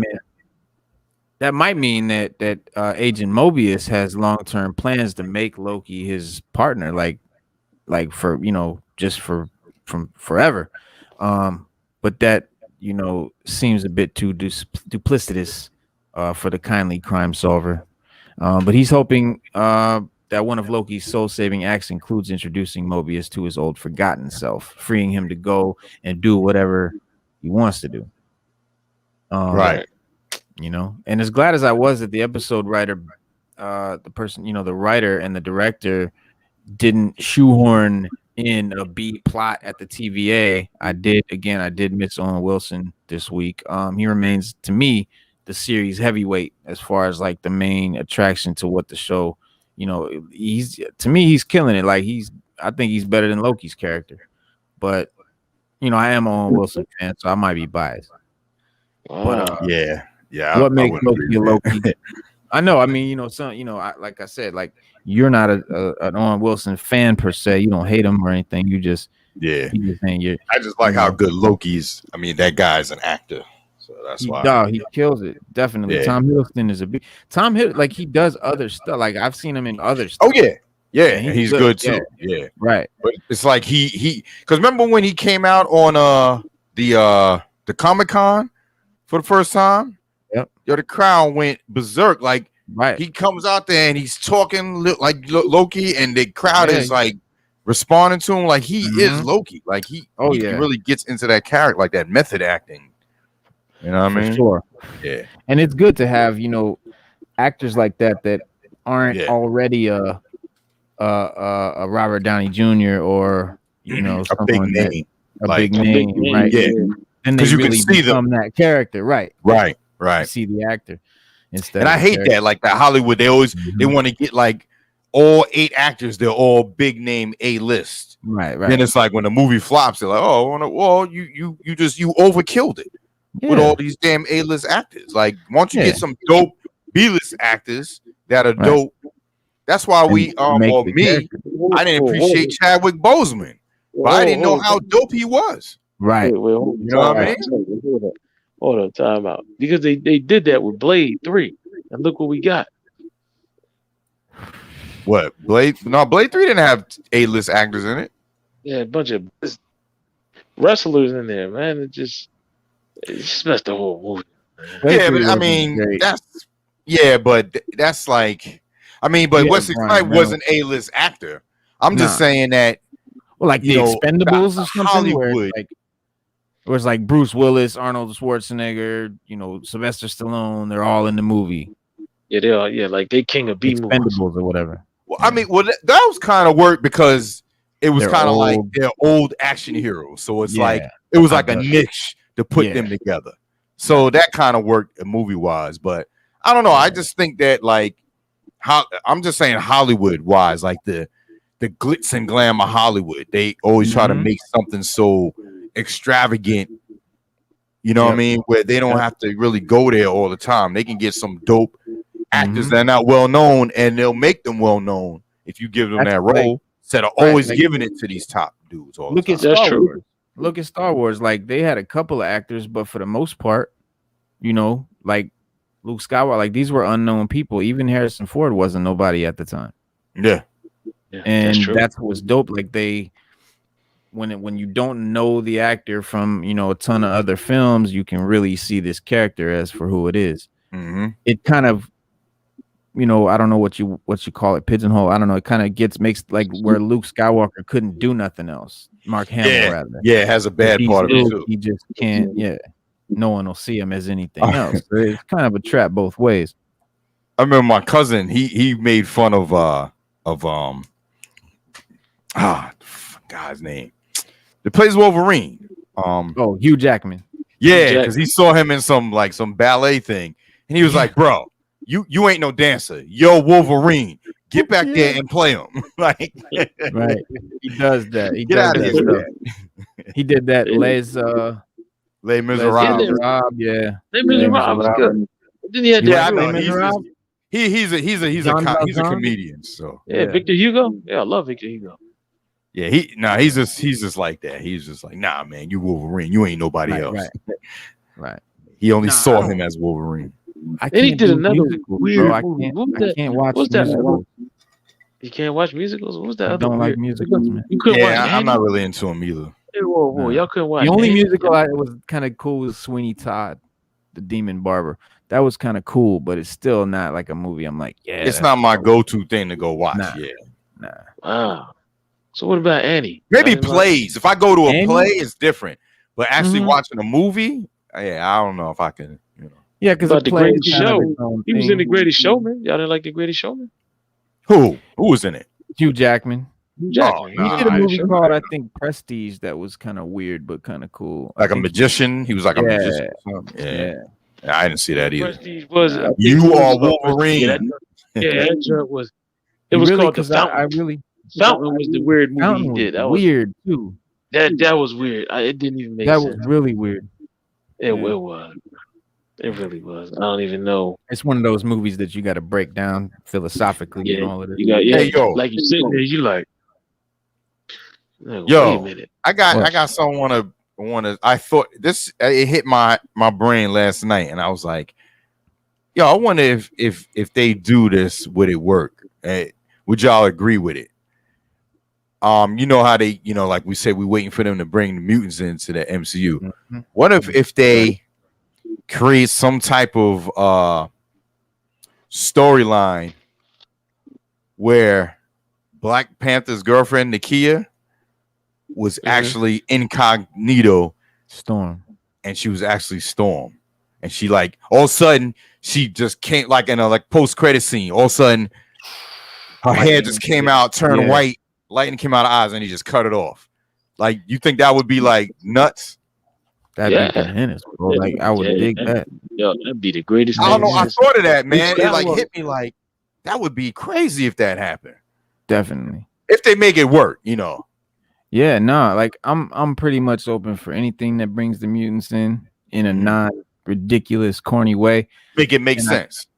might mean that Agent Mobius has long-term plans to make Loki his partner, like for just from forever. But that seems a bit too duplicitous for the kindly crime solver. But he's hoping that one of Loki's soul-saving acts includes introducing Mobius to his old forgotten self, freeing him to go and do whatever he wants to do. Right. And as glad as I was that the episode writer, the person, the writer and the director didn't shoehorn in a B plot at the TVA, I did miss Owen Wilson this week. He remains, to me, the series heavyweight as far as like the main attraction to what the show, he's killing it. Like I think he's better than Loki's character, but I am an Owen Wilson fan, so I might be biased. But what makes Loki a Loki? I know. I mean, like I said, like you're not an Owen Wilson fan per se. You don't hate him or anything. You just saying I just like how good Loki's. I mean, that guy's an actor. So that's why he kills it. Definitely. Tom Hiddleston is Tom Hiddleston, like he does other stuff. Like I've seen him in other stuff. Oh yeah, he's good too. Yeah, right. But it's like he because remember when he came out on the Comic-Con for the first time? Yep. The crowd went berserk. Like right. He comes out there and he's talking like Loki, and the crowd is like responding to him like he is Loki. Like he really gets into that character, like that method acting. You know what I mean? Sure. Yeah. And it's good to have, actors like that aren't already a Robert Downey Jr. or, a big name. Big name, right? Yeah. And they really become that character, right? Right. You see the actor instead. And I hate that. Like that Hollywood, they always they want to get like all 8 actors, they're all big name A-list. Right. Then it's like when the movie flops, they're like, oh, well, you overkilled it. With all these damn A-list actors. Like, why don't you get some dope B-list actors that are dope? That's why I didn't appreciate Chadwick Boseman. But I didn't know how dope he was. Right. You know what I mean? Hold on, time out. Because they did that with Blade 3. And look what we got. What? Blade 3 didn't have A-list actors in it. Yeah, a bunch of wrestlers in there, man. It just messed the whole movie. Yeah, but I mean, that's like, I mean, but Wesley Snipes was an A-list actor. I'm just saying that. Well, like the Expendables or something, Hollywood. Where it's like Bruce Willis, Arnold Schwarzenegger, Sylvester Stallone. They're all in the movie. Yeah, they are. Yeah, like they king of B movies. Expendables or whatever. Well, I mean, that was kind of work because it was kind of like they're old action heroes. So it's like it was like a niche to put them together. So that kind of worked movie wise, but I don't know. I just think that like I'm just saying Hollywood wise, like the glitz and glam of Hollywood, they always try to make something so extravagant. You know what I mean? Where they don't have to really go there all the time. They can get some dope actors that are not well known, and they'll make them well known if you give them that role. Instead of always giving it to these top dudes. Look at Star Wars. Look at Star Wars. Like they had a couple of actors, but for the most part, you know, like Luke Skywalker, like these were unknown people. Even Harrison Ford wasn't nobody at the time. Yeah, and that's what's dope. Like they, when you don't know the actor from, you know, a ton of other films, you can really see this character as for who it is. It kind of, you know, I don't know what you call it, pigeonhole. I don't know. It kind of makes like where Luke Skywalker couldn't do nothing else. Mark Hamill, rather. Yeah, it has a bad part of it too. He just can't. Yeah, no one will see him as anything else. So it's kind of a trap both ways. I remember my cousin. He made fun of guy's name. That plays Wolverine. Hugh Jackman. Yeah, because he saw him in some ballet thing, and he was like, "Bro, you ain't no dancer. You're Wolverine. Get back there and play him." Like, right? He does that. He Get out of here. He did that. Les Miserables. Yeah. Les Miserables was good. Didn't he have that? He's a comedian. So Victor Hugo. Yeah, I love Victor Hugo. Yeah, he's just like that. He's just like, nah, man, you Wolverine. You ain't nobody else. Right. He only saw him as Wolverine. And he did another weird movie. I can't watch musicals. You can't watch musicals? What was that? I don't like musicals, man. You couldn't watch I'm not really into them either. Whoa. Y'all couldn't watch the only musical I was kind of cool was Sweeney Todd, the Demon Barber. That was kind of cool, but it's still not like a movie. I'm like, it's not my go-to thing to go watch. Nah. Wow. So what about Annie? Maybe plays. If I go to a play, it's different. But actually watching a movie, I don't know if I can. You know. Yeah, because the Greatest Show. He was in The Greatest Showman. Y'all didn't like The Greatest Showman? Who was in it? Hugh Jackman. Hugh Jackman. He did a movie called, I think, Prestige that was kind of weird but kind of cool. Like a magician. He was like a magician. Yeah. I didn't see that either. Prestige was. You are Wolverine. That joke was. It was called The Fountain. Fountain was the weird movie he did. That was weird too. That was weird. It didn't even make sense. That was really weird. It was. It really was. I don't even know. It's one of those movies that you got to break down philosophically and all of this. Like you sitting there, you like. Wait a minute. I got someone I thought this. It hit my brain last night, and I was like, I wonder if they do this, would it work? Would y'all agree with it? You know how they, like we said, we're waiting for them to bring the mutants into the MCU. Mm-hmm. What if they create some type of storyline where Black Panther's girlfriend Nakia was actually incognito Storm, and she was actually Storm, and she like all of a sudden she just came like in a post credit scene. All of a sudden her hair just came out, turned white. Lightning came out of her eyes, and he just cut it off. Like, you think that would be like nuts? That'd be bananas, bro. Like, I would dig that. Yo, that'd be the greatest. I don't know. I thought of that, man. It like hit me like that would be crazy if that happened. Definitely. If they make it work, Yeah, no. Like, I'm pretty much open for anything that brings the mutants in a non-ridiculous, corny way. Make it make sense.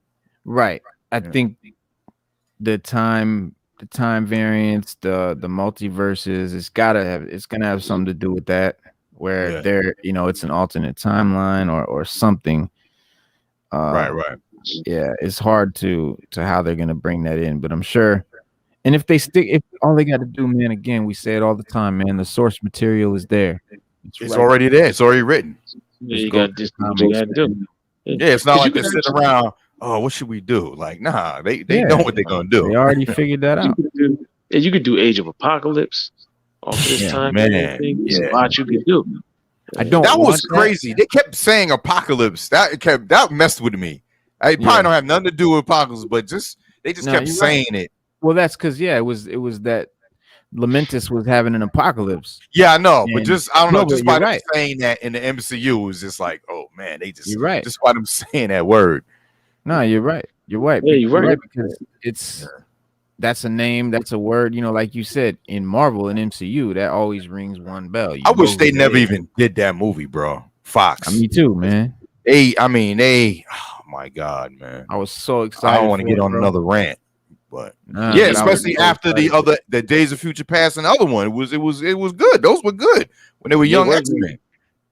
Right. I think the time variance, the multiverses, it's gonna have something to do with that, where they're it's an alternate timeline or something. Right. Yeah, it's hard to how they're gonna bring that in, but I'm sure. And if all they got to do, man, again, we say it all the time, man, the source material is there. It's already there. It's already written. You got this. You got to do. Yeah, it's not like they sit around. Oh, what should we do? Like, nah, they know what they're gonna do. They already figured that out. You could do Age of Apocalypse off this time. Man, There's a lot you could do. That was crazy. They kept saying apocalypse. That messed with me. I probably don't have nothing to do with apocalypse, but they just kept saying it. Well, that's because it was that Lamentus was having an apocalypse. Yeah, I know, but I don't know. Just by them saying that in the MCU was just like, oh man, they just just by them saying that word. No, you're right. You're right. Yeah, you're right because it's that's a name, that's a word, like you said, in Marvel and MCU, that always rings one bell. I wish they never even did that movie, bro. Fox. Me too, man. They, oh my God, man. I was so excited. I don't want to get on another rant, but yeah, especially after the Days of Future Past and the other one. It was good. Those were good when they were young X-Men.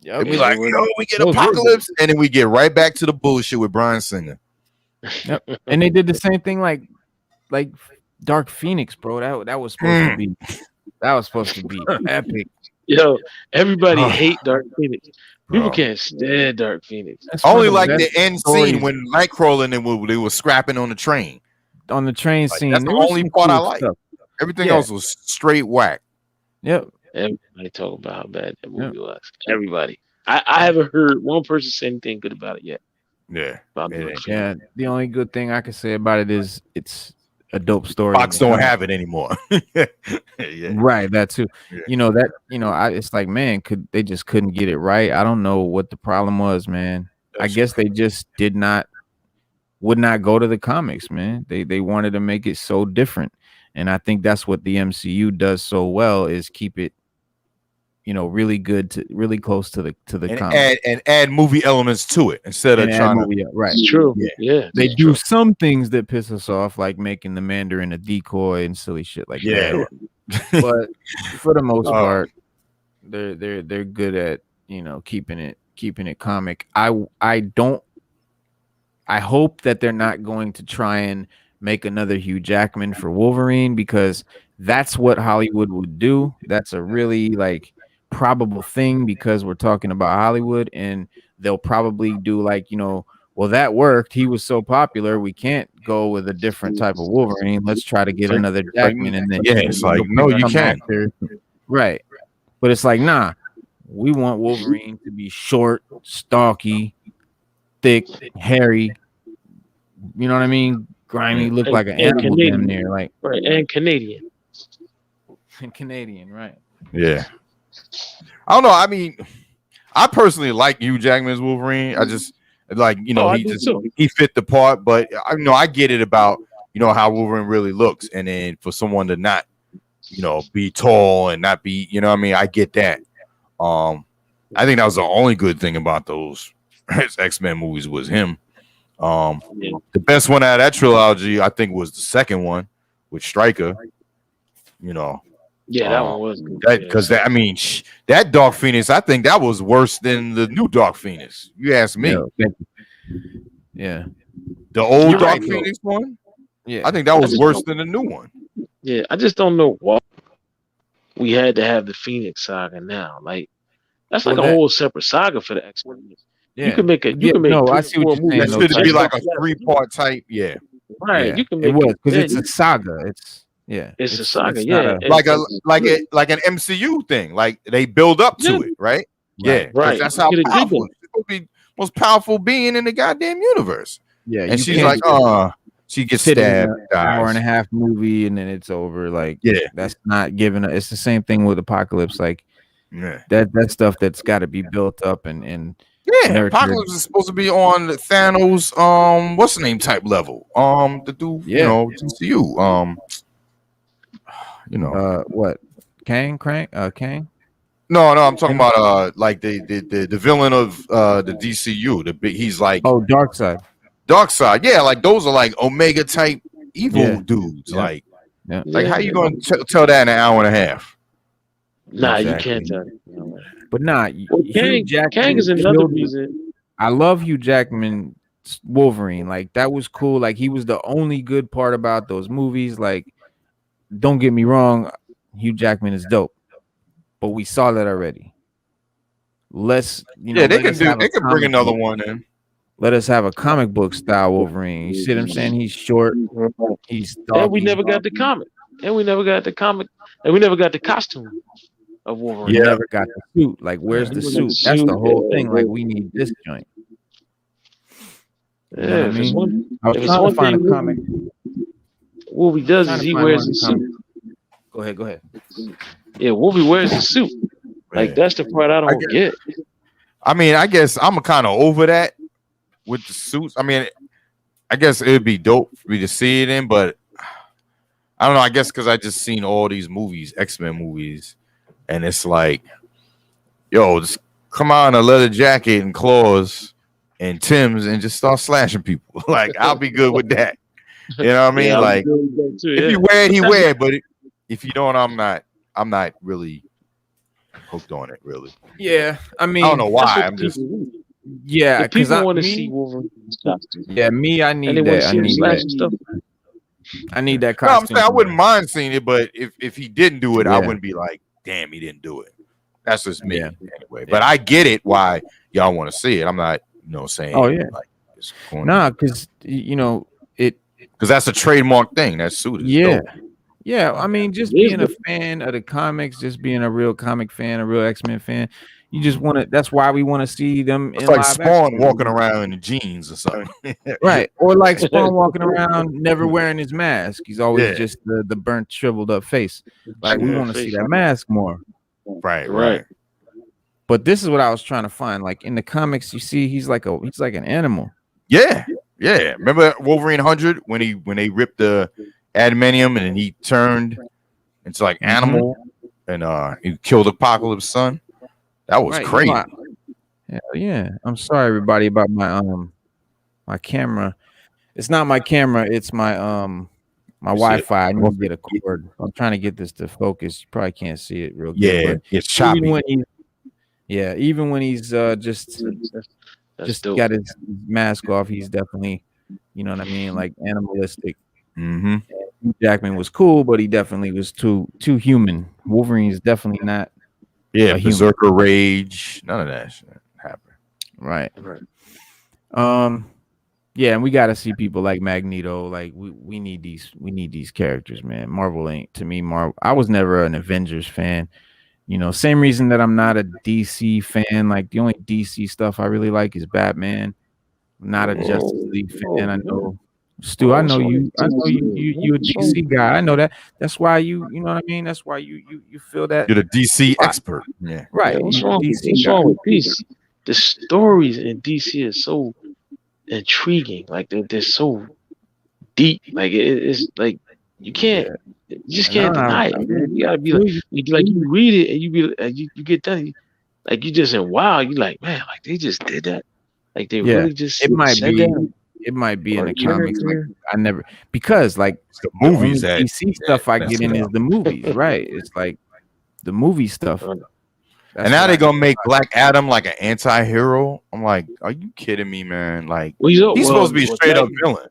Yep. It'd be like, we get Apocalypse, and then we get right back to the bullshit with Bryan Singer. Yep. And they did the same thing like Dark Phoenix, bro. That was supposed to be epic. Yo, everybody hate Dark Phoenix. People can't stand Dark Phoenix. That's only like the end scene when Nightcrawler and they were scrapping on the train. On the train scene. That's the only part I like. Everything else was straight whack. Yep. Everybody talk about how bad that movie was. Everybody. I haven't heard one person say anything good about it yet. Yeah. Yeah. The only good thing I can say about it is it's a dope story. Fox don't have it anymore. Right, that too. Yeah. It's like, man, they just couldn't get it right. I don't know what the problem was, man. I guess they just would not go to the comics, man. They wanted to make it so different. And I think that's what the MCU does so well, is keep it, really good to really close to the comics. Add movie elements to it instead of trying to. Right. It's true. Yeah. They do some things that piss us off, like making the Mandarin a decoy and silly shit like that. But for the most part, they're good at keeping it comic. I hope that they're not going to try and make another Hugh Jackman for Wolverine, because that's what Hollywood would do. That's a really probable thing, because we're talking about Hollywood, and they'll probably do well, that worked. He was so popular. We can't go with a different type of Wolverine. Let's try to get another Jackman. And then it's like, no, you can't. Right. But it's like, nah, we want Wolverine to be short, stocky, thick, hairy. You know what I mean? Grimy, look like an animal damn near. Right, and Canadian. And Canadian, right. Yeah. I don't know. I mean, I personally like Hugh Jackman's Wolverine. I just he fit the part, but I get it about how Wolverine really looks, and then for someone to not be tall and not be I get that. I think that was the only good thing about those X-Men movies was him. The best one out of that trilogy, I think, was the second one with Stryker. Yeah, that one was good. Because that Dark Phoenix, I think that was worse than the new Dark Phoenix. You ask me. Yeah. The old Dark Phoenix one? Yeah. I think that was worse than the new one. Yeah, I just don't know why we had to have the Phoenix saga now. That's a whole separate saga for the X-Men. Yeah. You can make I see what you're saying. That should be like a 3-part type. Yeah. Right. Yeah. You can make because it's a saga. It's a saga. Yeah. Like an MCU thing. Like they build up to it, right? Yeah. Right. That's how powerful it's supposed to be. Most powerful being in the goddamn universe. Yeah. And she's like, she gets stabbed. An hour and a half movie, and then it's over. That's not giving. It's the same thing with Apocalypse. That stuff that's got to be built up and nurtured. Apocalypse is supposed to be on Thanos. What's the name type level? The dude, DCU. What? Kang? Kang? No, I'm talking about the villain of the DCU. He's like Darkseid. Darkseid, yeah, those are Omega type evil dudes. How you gonna tell that in an hour and a half? Nah, exactly. You can't tell. But Kang is another reason. I love Hugh Jackman's Wolverine. That was cool. He was the only good part about those movies. Don't get me wrong, Hugh Jackman is dope, but we saw that already. They can bring another one in. Let us have a comic book style Wolverine. You see what I'm saying? He's short. He's dark. And we never got the comic. And we never got the comic. And we never got the costume of Wolverine. We never got the suit. Where's the suit? That's the whole thing. We need this joint. Yeah, I mean? I was trying to find a comic. What he does is he wears the suit. Go ahead. Yeah, Wolverine wears the suit. That's the part I don't get. I mean, I guess I'm kind of over that with the suits. I mean, I guess it'd be dope for me to see it in, but I don't know. I guess because I just seen all these movies, X-Men movies, and it's like, yo, just come on a leather jacket and claws and Tim's and just start slashing people. Like, I'll be good with that. You know what I mean? Yeah, Like, too, if you wear it, he wear it. But if you don't, I'm not really hooked on it. Really. Yeah, I mean, I don't know why. That's what I'm just. people need. Yeah, If because people I want to me, see Wolverine's costume, yeah, me, I and need they want that. to I see him need slash that. and stuff. I need that No, I'm costume. saying I wouldn't mind seeing it, but if he didn't do it, I Yeah. wouldn't be like, damn, he didn't do it. That's just me Yeah. anyway. But I get it why y'all want to see it. I'm not, saying. Oh, yeah. Like, it's corny. Nah, because it. Because that's a trademark thing. That suit is Yeah. dope. Yeah, I mean, just It is being a fan of the comics, just being a real comic fan, a real X-Men fan, you just want to. That's why we want to see them It's in like live Spawn action. walking around in jeans or something. Right? Or like Spawn walking around, never wearing his mask. He's always Yeah. just the burnt, shriveled up face. Like we Yeah, want to see face. that mask more. Right. But this is what I was trying to find. Like in the comics, you see, he's like an animal. Yeah. Remember Wolverine 100 when they ripped the adamantium and then he turned into like animal and he killed Apocalypse Son. That was Right, crazy. Hell yeah. I'm sorry everybody about my camera. It's not my camera, it's my my Wi-Fi. I need to get a cord. I'm trying to get this to focus. You probably can't see it real good. Yeah, But it's choppy. even when he's just dope. got his mask off, he's definitely, you know what I mean, like animalistic. Mm-hmm. Hugh Jackman was cool, but he definitely was too human. Wolverine is definitely not. Yeah, a human. Berserker Rage. None of that shit happened. Right. Yeah, and we got to see people like Magneto. Like we need these characters, man. Marvel ain't, to me, I was never an Avengers fan. Same reason that I'm not a DC fan. Like the only DC stuff I really like is Batman. I'm not a Justice League fan. I know, Stu. I know you a DC guy. I know that. That's why you know what I mean. That's why you feel that. You're the DC expert. Yeah. Right. Yeah, what's you're wrong? a What's wrong with DC? The stories in DC is so intriguing. Like they're so deep. Like it's like you just can't deny it, man. You gotta be like you read it and you get done. Like you just in wow. You like, man, like they just did that. Like they really just It might said be. that. It might be in Or the comics. Like, character. I never, because like It's the movies the that only DC stuff I mess get it in is up. the movies, right? It's like the movie stuff. Right. And now they're gonna make Black Adam like an anti-hero. I'm like, are you kidding me, man? Like he's supposed to be a straight up villain.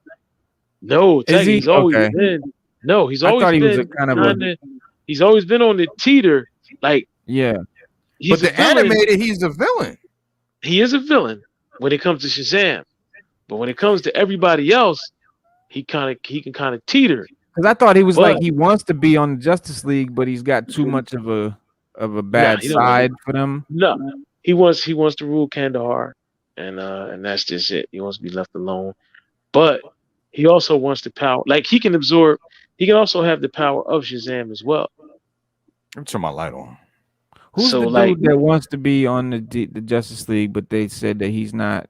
No, Is he? he's always Okay. been. No, he's I always thought he was been a kind of he's always been on the teeter. Like yeah. he's But a the villain. animated, he's a villain. He is a villain when it comes to Shazam, but when it comes to everybody else, he can kind of teeter. Because I thought he was But- like he wants to be on the Justice League, but he's got too much of a bad he don't want side for them. No, he wants to rule Kandahar, and that's just it. He wants to be left alone, but he also wants the power. Like he can absorb. He can also have the power of Shazam as well. Let me turn my light on. Who's So, the like- dude that wants to be on the Justice League, but they said that he's not.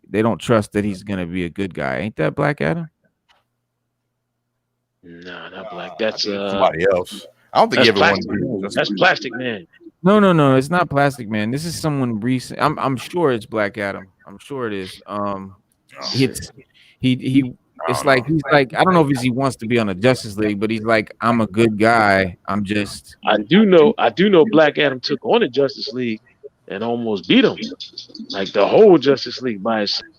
They don't trust that he's gonna be a good guy. Ain't that Black Adam? No, not Black. That's Somebody else. I don't think that's he ever Plastic wanted Man. to That's Plastic Man. No, it's not Plastic Man. This is someone recent. I'm sure it's Black Adam. I'm sure it is. It's he. It's like he's like, I don't know if he wants to be on the Justice League, but he's like, I'm a good guy. I'm just. I do know Black Adam took on the Justice League and almost beat him. Like the whole Justice League by himself.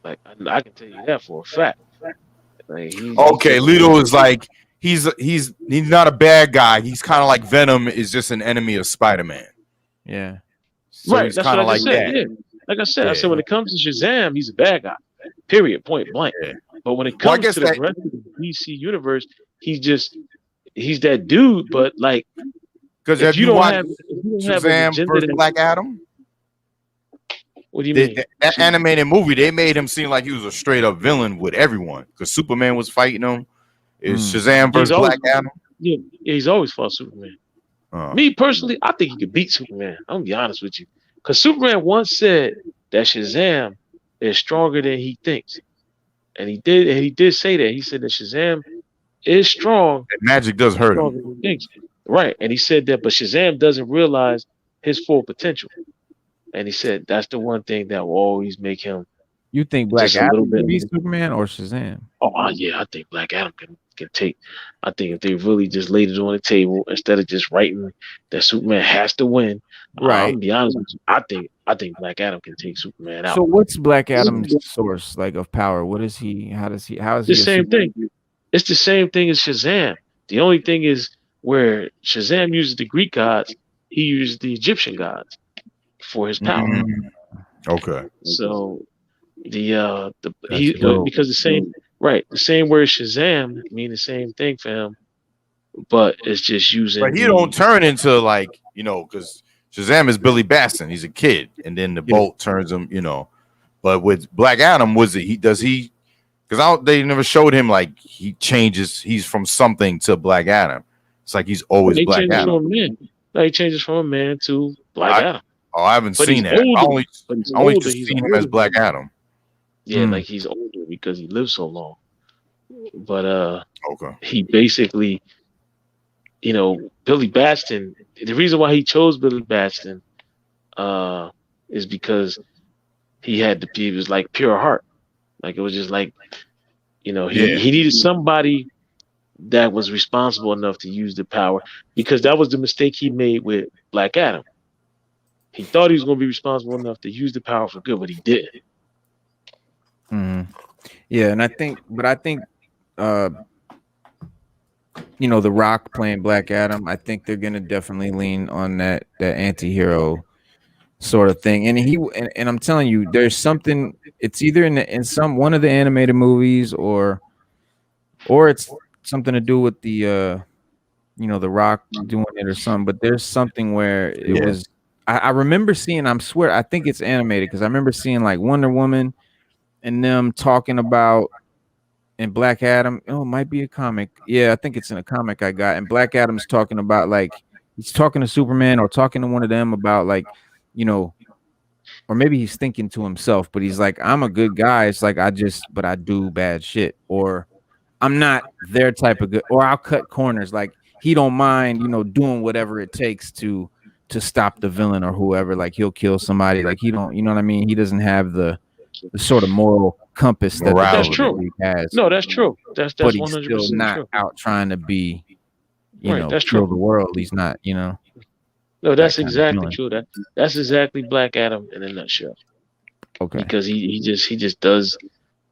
Like I can tell you that for a fact. Like, Okay, Lito is like he's not a bad guy. He's kind of like Venom is just an enemy of Spider-Man. Yeah. So right. he's That's kind what of I like just said. that. Yeah. Like I said, Yeah. when it comes to Shazam, he's a bad guy. Period. Point blank. Yeah. But when it Well, I comes guess to the that- rest of the DC universe, he's that dude. But like, Because if have you you don't watched have an Shazam agenda, versus Black Adam? what do you mean? That animated movie, they made him seem like he was a straight up villain with everyone. Because Superman was fighting him. Is Shazam versus always- Black Adam? Yeah, he's always fought Superman. Me personally, I think he could beat Superman. I'm gonna be honest with you, because Superman once said that Shazam is stronger than he thinks, and he did say that. He said that Shazam is strong. And magic does hurt Stronger him. than he thinks. Right. And he said that, but Shazam doesn't realize his full potential. And he said that's the one thing that will always make him You think Black just a little Adam bit. could be Superman or Shazam? Oh yeah, I think Black Adam can take. I think if they really just laid it on the table instead of just writing that Superman has to win. I'm Right. gonna be honest with you. I think Black Adam can take Superman out. So what's Black Adam's source like of power? What is he? How is he The a same thing. It's the same thing as Shazam. The only thing is where Shazam uses the Greek gods, he uses the Egyptian gods for his power. Mhm. Okay. So he dope. because the same word Shazam mean the same thing for him, but it's just using. But he don't turn into like, you know, because Shazam is Billy Batson. He's a kid, and then the bolt turns him, you know. But with Black Adam, was it because they never showed him like he changes. He's from something to Black Adam. It's like he's always Black Adam. From a man. Like he changes from a man to Black Adam. Oh, I haven't But seen he's that. older. I only But only just seen him as Black Adam. Yeah, like he's older because he lived so long. But okay, he basically, you know, Billy Batson. The reason why he chose Billy Batson, is because he was like pure heart. Like it was just like, you know, he needed somebody that was responsible enough to use the power, because that was the mistake he made with Black Adam. He thought he was going to be responsible enough to use the power for good, but he didn't. Yeah, and I think, you know, The Rock playing Black Adam, I think they're gonna definitely lean on that anti-hero sort of thing. And and I'm telling you, there's something. It's either in one of the animated movies or it's something to do with the you know, The Rock doing it or something. But there's something where it was. I remember seeing. I swear, I think it's animated because I remember seeing like Wonder Woman and them talking about. And Black Adam, oh, it might be a comic. Yeah, I think it's in a comic I got. And Black Adam's talking about like he's talking to Superman or talking to one of them about like, you know, or maybe he's thinking to himself, but he's like, I'm a good guy. It's like but I do bad shit, or I'm not their type of good, or I'll cut corners. Like he don't mind, you know, doing whatever it takes to stop the villain or whoever. Like he'll kill somebody. Like he don't, you know what I mean? He doesn't have the sort of moral compass that that's true. He has. No, that's true. That's but he's 100% still not true. out trying to be, you know, that's kill true. the world. He's not, you know. No, that's exactly true. That's exactly Black Adam in a nutshell. Okay. Because he just does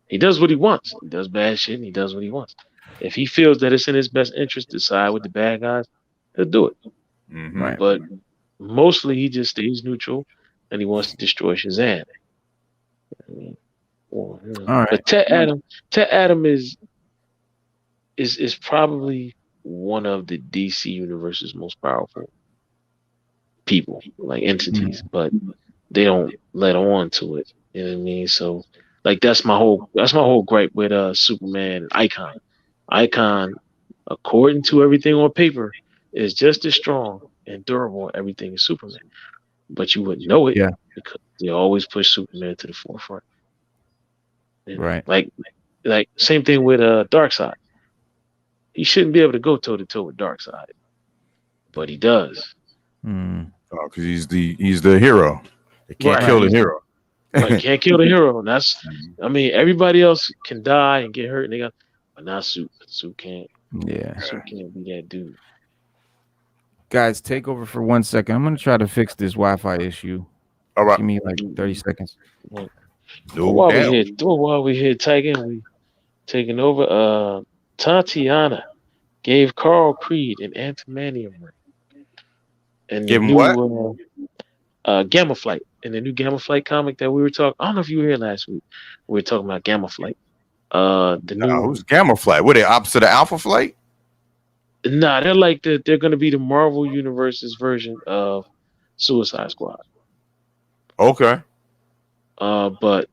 what he wants. He does bad shit and he does what he wants. If he feels that it's in his best interest to side with the bad guys, he'll do it. Right. But mostly he just stays neutral and he wants to destroy Shazam. All right. But Ted Adam is probably one of the DC universe's most powerful people, like entities, but they don't let on to it. You know what I mean? So like that's my whole gripe with Superman Icon. Icon, according to everything on paper, is just as strong and durable as everything is Superman. But you wouldn't know it because they always push Superman to the forefront. And right. Like same thing with Darkseid. He shouldn't be able to go toe to toe with Darkseid, but he does. Oh, because he's the hero. They can't kill the hero. Right, can't kill the hero. And that's, I mean, everybody else can die and get hurt, and but not Suit. Suit can't. Yeah. Suit can't be that dude. Guys, take over for 1 second. I'm gonna try to fix this Wi-Fi issue. All right. Give me like 30 seconds. While we here, Tiger, we taking over. Tatiana gave Carl Creed an antimanium ring. And give him what? Gamma Flight. In the new Gamma Flight comic that we were talking, I don't know if you were here last week. We were talking about Gamma Flight. Who's Gamma Flight? What, they opposite of Alpha Flight? Nah, they're like they're gonna be the Marvel Universe's version of Suicide Squad. Okay. But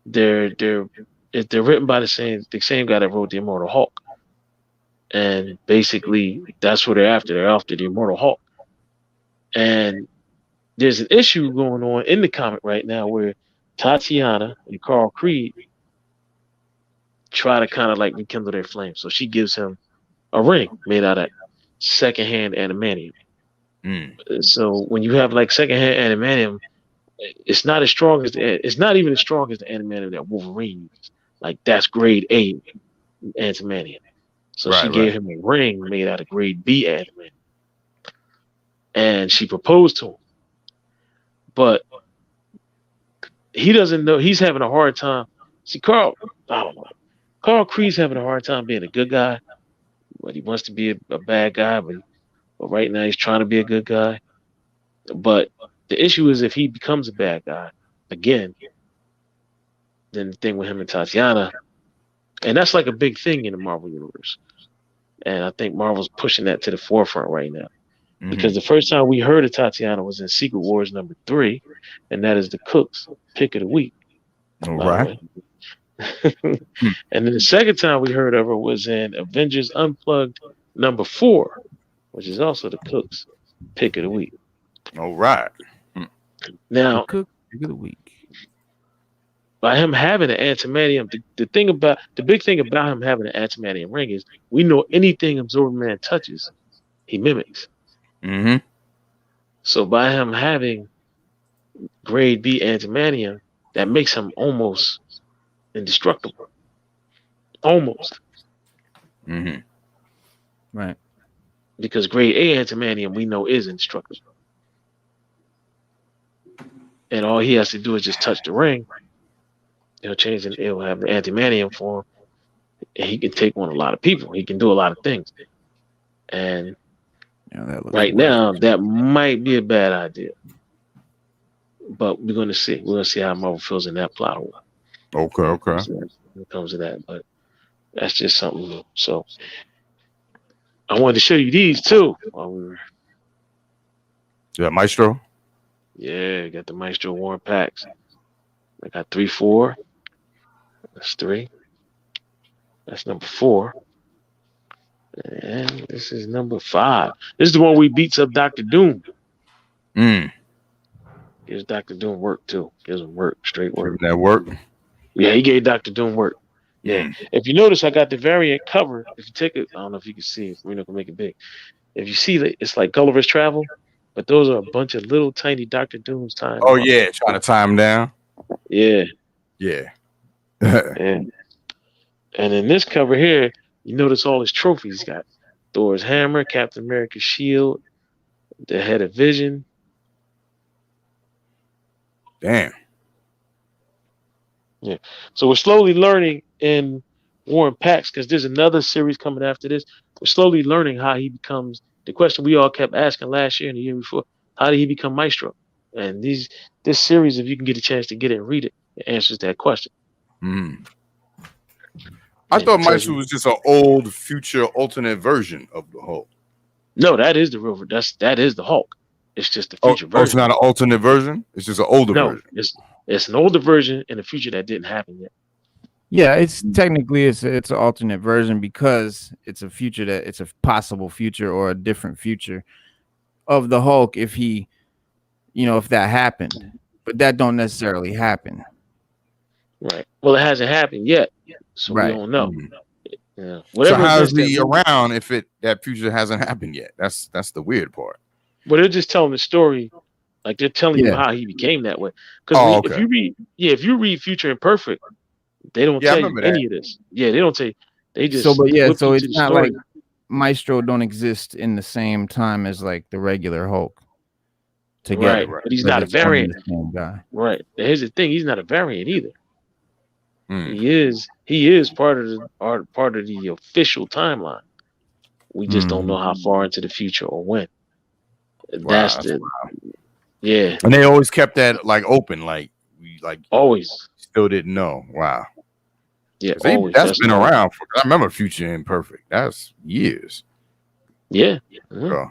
they're written by the same guy that wrote the Immortal Hulk. And basically that's what they're after. They're after the Immortal Hulk. And there's an issue going on in the comic right now where Tatiana and Carl Creed try to kind of like rekindle their flame. So she gives him a ring made out of secondhand adamantium. So when you have like secondhand adamantium, it's not as strong as it's not even as strong as the adamantium that Wolverine uses. Like that's grade A adamantium. So she gave him a ring made out of grade B adamantium, and she proposed to him, but he doesn't know. He's having a hard time. See, I don't know. Carl Creed's having a hard time being a good guy, but he wants to be a bad guy. But right now he's trying to be a good guy. But the issue is if he becomes a bad guy again, then the thing with him and Tatiana, and that's like a big thing in the Marvel universe. And I think Marvel's pushing that to the forefront right now. Because the first time we heard of Tatiana was in Secret Wars #3, and that is the Cook's pick of the week. All right. And then the second time we heard of her was in Avengers Unplugged #4, which is also the Cook's pick of the week. All right. The Now, Cook pick of the week. by him having an adamantium, the big thing about him having an adamantium ring is we know anything Absorbing Man touches, he mimics. So by him having grade B adamantium, that makes him almost indestructible. Almost. Right. Because grade A adamantium we know is indestructible. And all he has to do is just touch the ring. It'll change and it'll have the adamantium form. And he can take on a lot of people. He can do a lot of things. And right now, that might be a bad idea. But we're going to see. We're going to see how Marvel feels in that plot. Okay. When it comes to that. But that's just something new. So I wanted to show you these too. While we were... Yeah, Maestro? Yeah, got the Maestro Warren packs. I got 3, 4. That's 3. That's #4. And this is #5. This is the one where he beats up Dr. Doom. Gives Dr. Doom work too. Gives him work, straight work. That work? Yeah, he gave Dr. Doom work. Yeah. If you notice, I got the variant cover. If you take it, I don't know if you can see it. We're not gonna make it big. If you see that, it's like Gulliver's Travel, but those are a bunch of little tiny Dr. Doom's time. Oh yeah, trying to tie him down. Yeah. And in this cover here, you notice all his trophies. He's got Thor's hammer, Captain America's shield, the head of Vision. Damn. Yeah. So we're slowly learning in Warren Packs, because there's another series coming after this. We're slowly learning how he becomes the question we all kept asking last year and the year before. How did he become Maestro? And this series, if you can get a chance to get it and read it, it answers that question. I thought Maestro was just an old, future, alternate version of the Hulk. No, that is the real. That is the Hulk. It's just the future version. It's not an alternate version. It's just an older version. It's an older version in the future that didn't happen yet. Yeah, it's technically it's an alternate version because it's a future it's a possible future or a different future of the Hulk if he, if that happened, but that don't necessarily happen. Right. Well, it hasn't happened yet, so we don't know. Yeah. So how is he around if that future hasn't happened yet? That's the weird part. Well, they're just telling the story, like they're telling you how he became that way. Because if you read Future Imperfect, they don't tell you any of this. Yeah, they don't say. They just so it's not like Maestro don't exist in the same time as like the regular Hulk. Together, right? But he's not a variant. Guy. Right. Here's the thing: he's not a variant either. He is part of the official timeline. We just don't know how far into the future or when. That's yeah. And they always kept that like open, like we always still didn't know. Wow. Yeah, that's been around for. I remember Future Imperfect. That's years. Yeah. Yeah,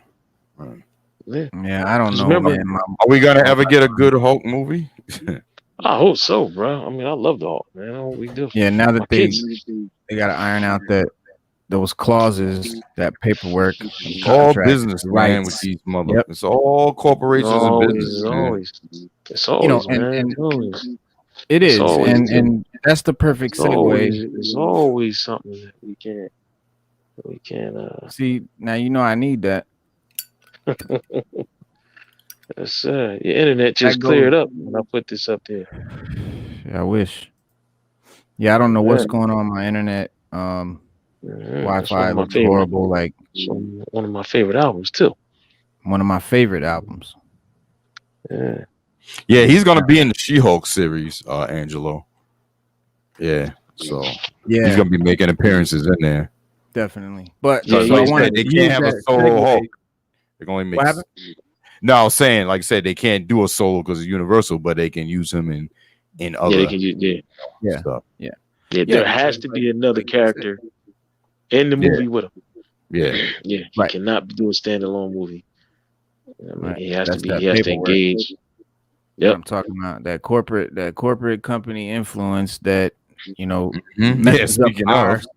I don't know. Man. Are we gonna ever get a good Hulk movie? I hope so, bro. I mean, I love the Hulk, man. We do. Yeah, now that they got to iron out those clauses, that papaperwork, all business, man, with these mother. Yep. It's all corporations and business. It's always, man. It is, and that's the perfect segue. It's always something that we can't. We can't. See, now you know I need that. Yes, sir. Your internet just cleared up when I put this up there. Yeah, I wish. Yeah, I don't know what's going on with my internet. Wi-Fi looks horrible. Like one of my favorite albums too. One of my favorite albums. Yeah. Yeah, he's gonna be in the She-Hulk series, Angelo. Yeah, so he's gonna be making appearances in there. Definitely, but so they can't have a solo Hulk. They're gonna make. No, I was saying, like I said, they can't do a solo because it's Universal, but they can use him in other. Yeah, they can use, stuff. Yeah. There has to be another character in the movie with him. Yeah, he cannot do a standalone movie. I mean, he has to be. He has to engage. Yep. I'm talking about that corporate company influence that speaking of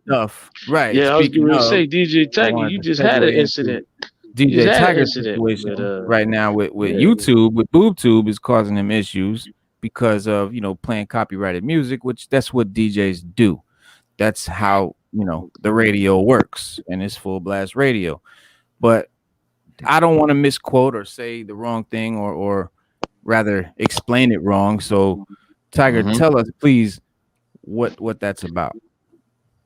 stuff. Right. Yeah, I was going to say, DJ Tiger, you just had an incident. DJ Tiger's situation right now with YouTube, with BoobTube, is causing him issues because of playing copyrighted music, which that's what DJs do. That's how the radio works, and it's full blast radio. But I don't want to misquote or say the wrong thing, or rather explain it wrong. So, Tiger, tell us, please, what that's about.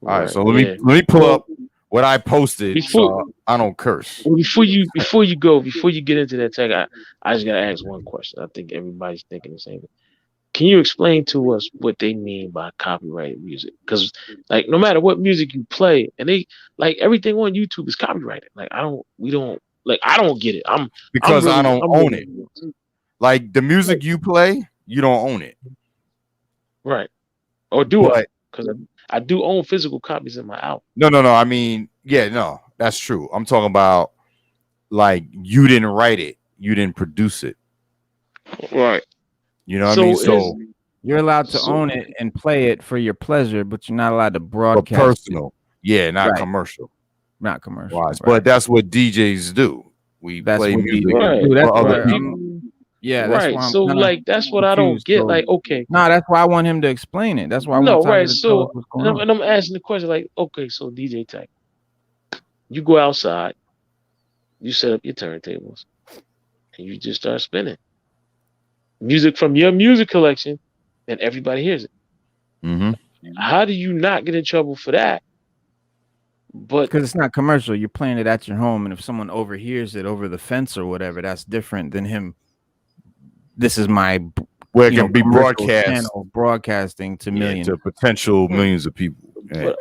All right, so let me pull up what I posted so I don't curse. Before you get into that, Tiger, I just gotta ask one question. I think everybody's thinking the same thing. Can you explain to us what they mean by copyrighted music? Because no matter what music you play, and they everything on YouTube is copyrighted. I don't get it. I don't own it. Like the music you play, you don't own it. Right. Or do I? Because I do own physical copies of my album. No. I mean, no, that's true. I'm talking about you didn't write it, you didn't produce it. Right. You know what I mean? So you're allowed to own it and play it for your pleasure, but you're not allowed to broadcast personal. It. Not commercial. Not commercial. Right. But that's what DJs do. We play music for other people. Yeah, that's right. So that's what I don't get. Okay. No, that's why I want him to explain it. That's why I want right. So and I'm asking the question okay, so DJ Tech, you go outside, you set up your turntables, and you just start spinning music from your music collection, and everybody hears it. Mm-hmm. How do you not get in trouble for that? But because it's not commercial, you're playing it at your home, and if someone overhears it over the fence or whatever, that's different than him. This is my where it can be broadcasting to millions, to potential millions of people. But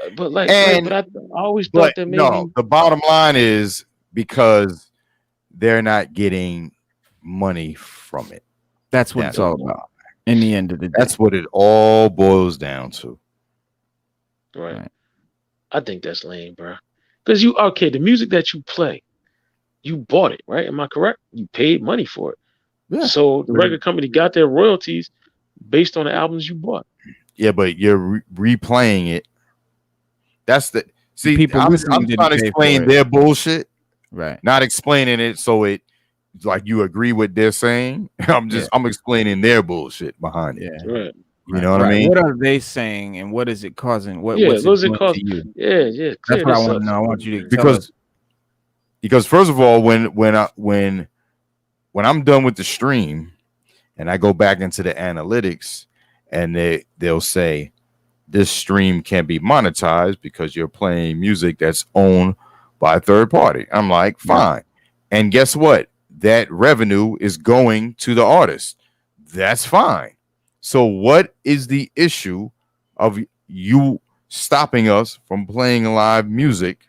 I always thought that maybe the bottom line is because they're not getting money from it. That's what it's all about. In the end of the day, that's what it all boils down to. Right. I think that's lame, bro. Because the music that you play, you bought it, right? Am I correct? You paid money for it. Yeah. So the record company got their royalties based on the albums you bought. Yeah, but you're replaying it. That's the people. I'm trying to explain their bullshit, right? Not explaining it so it you agree with they're saying. I'm explaining their bullshit behind it. Yeah, right. You know what I mean? What are they saying, and what is it causing? What's it causing you? Yeah. That's what I want to know. I want you to because first of all, when I'm done with the stream and I go back into the analytics and they'll say this stream can't be monetized because you're playing music that's owned by a third party. I'm like, fine. And guess what? That revenue is going to the artist. That's fine. So what is the issue of you stopping us from playing live music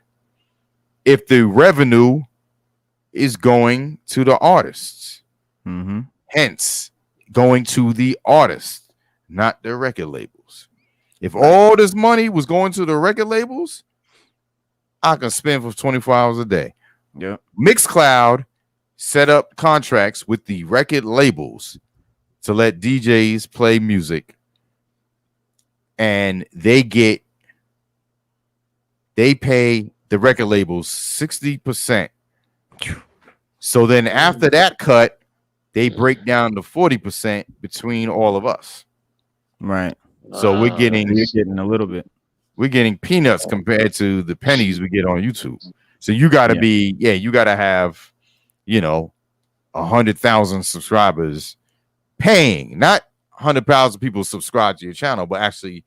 if the revenue is going to the artists? Mm-hmm. Hence, going to the artists, not the record labels. If all this money was going to the record labels, I can spend for 24 hours a day. Yeah. Mixcloud set up contracts with the record labels to let DJs play music, and they pay the record labels 60%. So then after that cut, they break down to 40% between all of us. Right. So you're getting a little bit. we're getting peanuts compared to the pennies we get on YouTube. So you got to you got to have, 100,000 subscribers paying, not 100,000 people subscribe to your channel, but actually,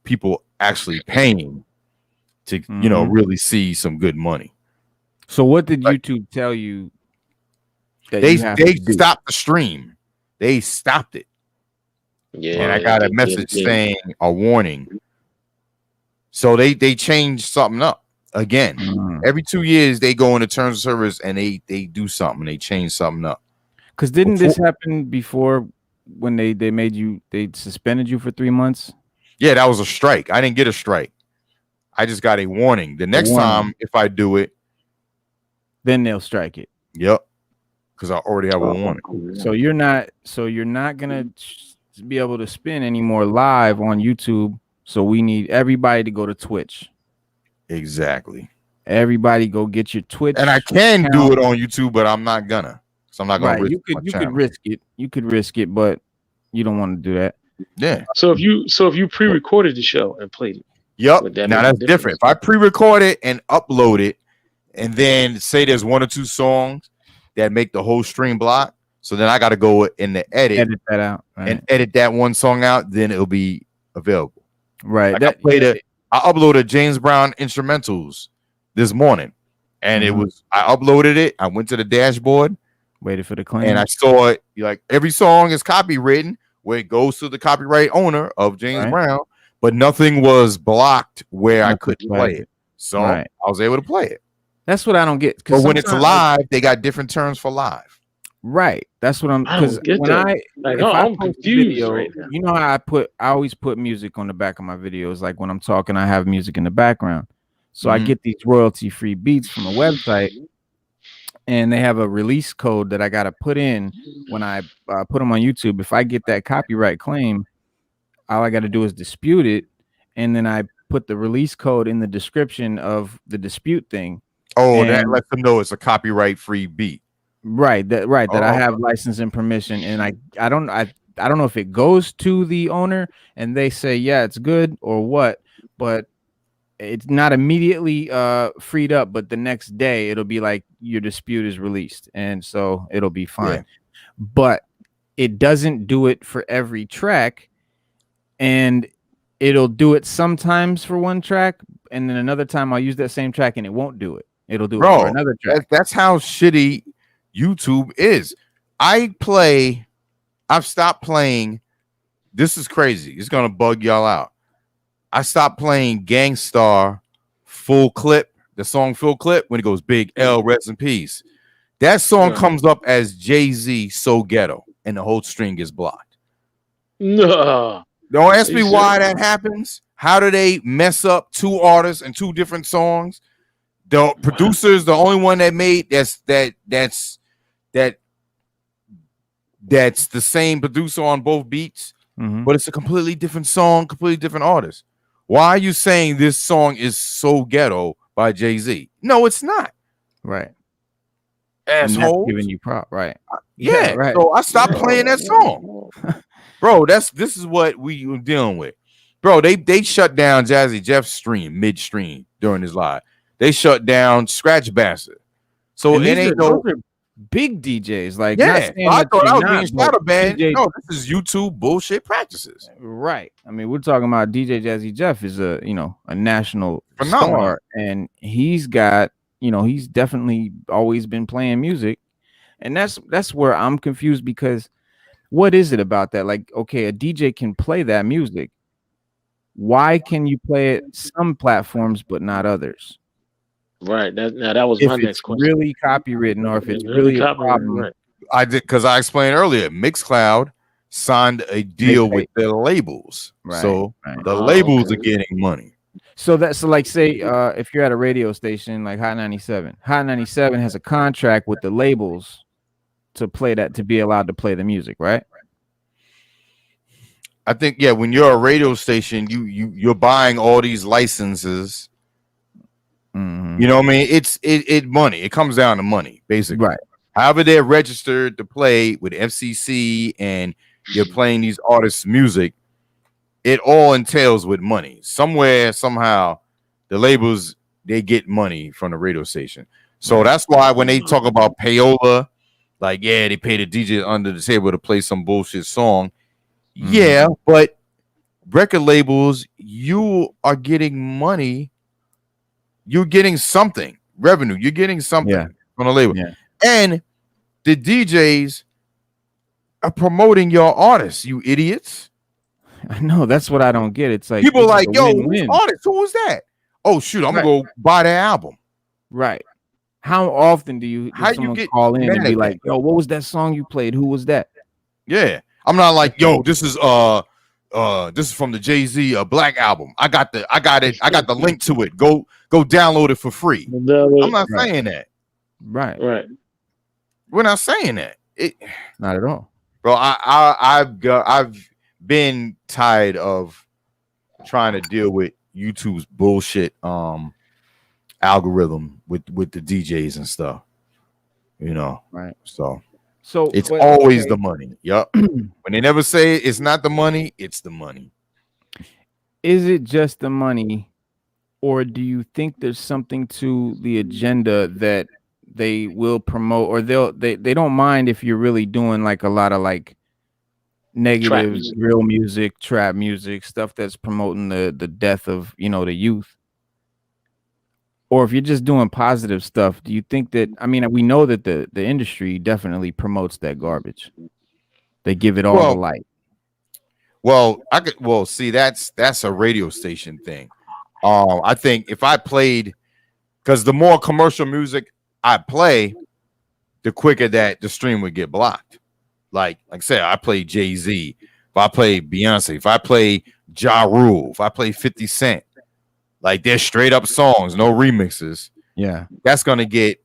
people actually paying to, really see some good money. So what did YouTube tell you? They stopped the stream. They stopped it. Yeah. And I got a message saying a warning. So they changed something up again. Every 2 years they go into terms of service and they do something. They change something up. Because didn't this happen before when they suspended you for 3 months? Yeah, that was a strike. I didn't get a strike. I just got a warning. The next time if I do it, then they'll strike it. Yep. Because I already have a warning. So you're not gonna be able to spin anymore live on YouTube. So we need everybody to go to Twitch. Exactly. Everybody go get your Twitch. And I can do it on YouTube, but I'm not gonna. So I'm not gonna risk you could risk it. You could risk it, but you don't want to do that. Yeah. So if you pre-recorded the show and played it. Yep. Now that's different. If I pre-record it and upload it, and then say there's 1 or 2 songs that make the whole stream block, so then I got to go in the edit that out, right, and edit that one song out, then it'll be available. Right. Like I uploaded James Brown instrumentals this morning, and I uploaded it. I went to the dashboard, waited for the claim, and I saw it. Like every song is copywritten, where it goes to the copyright owner of James Brown, but nothing was blocked where I couldn't play it. So I was able to play it. That's what I don't get. But when it's live, they got different terms for live. Right. That's what I'm. Because when I'm confused right now. You know how I always put music on the back of my videos. Like when I'm talking, I have music in the background. So I get these royalty-free beats from a website, and they have a release code that I got to put in when I put them on YouTube. If I get that copyright claim, all I got to do is dispute it, and then I put the release code in the description of the dispute thing. Oh, that lets them know it's a copyright-free beat. Right. That I have license and permission, and I don't know if it goes to the owner and they say yeah it's good or what, but it's not immediately freed up. But the next day it'll be like your dispute is released, and so it'll be fine. Yeah. But it doesn't do it for every track, and it'll do it sometimes for one track, and then another time I'll use that same track and it won't do it. It'll do it for another track. That's how shitty YouTube is. I've stopped playing. This is crazy. It's gonna bug y'all out. I stopped playing Gangstar Full Clip, the song Full Clip, when it goes Big L, rest in peace. That song comes up as Jay-Z So Ghetto, and the whole string gets blocked. No. Don't ask me why that happens. How do they mess up 2 artists and 2 different songs? The producer's the only one that made that's the same producer on both beats, but it's a completely different song, completely different artist. Why are you saying this song is So Ghetto by Jay-Z? No, it's not. Right. Asshole. Giving you prop, right? Yeah. Right. So I stopped playing that song. Bro, this is what we were dealing with. Bro, they shut down Jazzy Jeff's stream midstream during his live. They shut down Scratch Bastard. So it ain't no big DJs. Like, I thought I was being shadow banned. No, this is YouTube bullshit practices. Right. I mean, we're talking about DJ Jazzy Jeff is a national star, and he's got, he's definitely always been playing music. And that's where I'm confused, because what is it about that? Like, okay, a DJ can play that music. Why can you play it some platforms but not others? Right. That was my next question. Really copywritten, or if it's really a problem. Right. I did, because I explained earlier, Mixcloud signed a deal with their labels. Right, so the labels are getting money. So like, say if you're at a radio station like Hot 97, Hot 97 has a contract with the labels to play that, to be allowed to play the music, right? I think, yeah, when you're a radio station, you're buying all these licenses. You know what I mean? It's money. It comes down to money, basically. Right. However, they're registered to play with FCC, and you're playing these artists' music. it all entails with money. Somewhere, somehow, the labels, they get money from the radio station. So that's why when they talk about payola, like, yeah, they pay the DJ under the table to play some bullshit song. Yeah, but record labels, you are getting money. You're getting something, revenue. You're getting something from the label. Yeah. And the DJs are promoting your artists, you idiots. I know, that's what I don't get. It's like people like, yo, who's artist? Who was that? Oh shoot, I'm gonna go buy their album. Right. How often do you get call in and be like, yo, what was that song you played? Who was that? Yeah. I'm not like, yo, this is from the Jay-Z Black album. I got the link to it. Go download it for free. I'm not saying that. Right. We're not saying that. Not at all. Bro, I've been tired of trying to deal with YouTube's bullshit algorithm with the DJs and stuff. You know. Right. So it's always the money. Yup. When they never say it's not the money, it's the money. Is it just the money, or do you think there's something to the agenda that they will promote, or they don't mind if you're really doing like a lot of like negative real music, trap music, stuff that's promoting the death of, you know, the youth? Or if you're just doing positive stuff, do you think that, I mean, we know that the industry definitely promotes that garbage. They give it all the light. Well, see, that's a radio station thing. I think if I played, because the more commercial music I play, the quicker that the stream would get blocked. Like I said, I play Jay-Z, if I play Beyonce, if I play Ja Rule, if I play 50 Cent, like they're straight up songs, no remixes. Yeah, that's gonna get,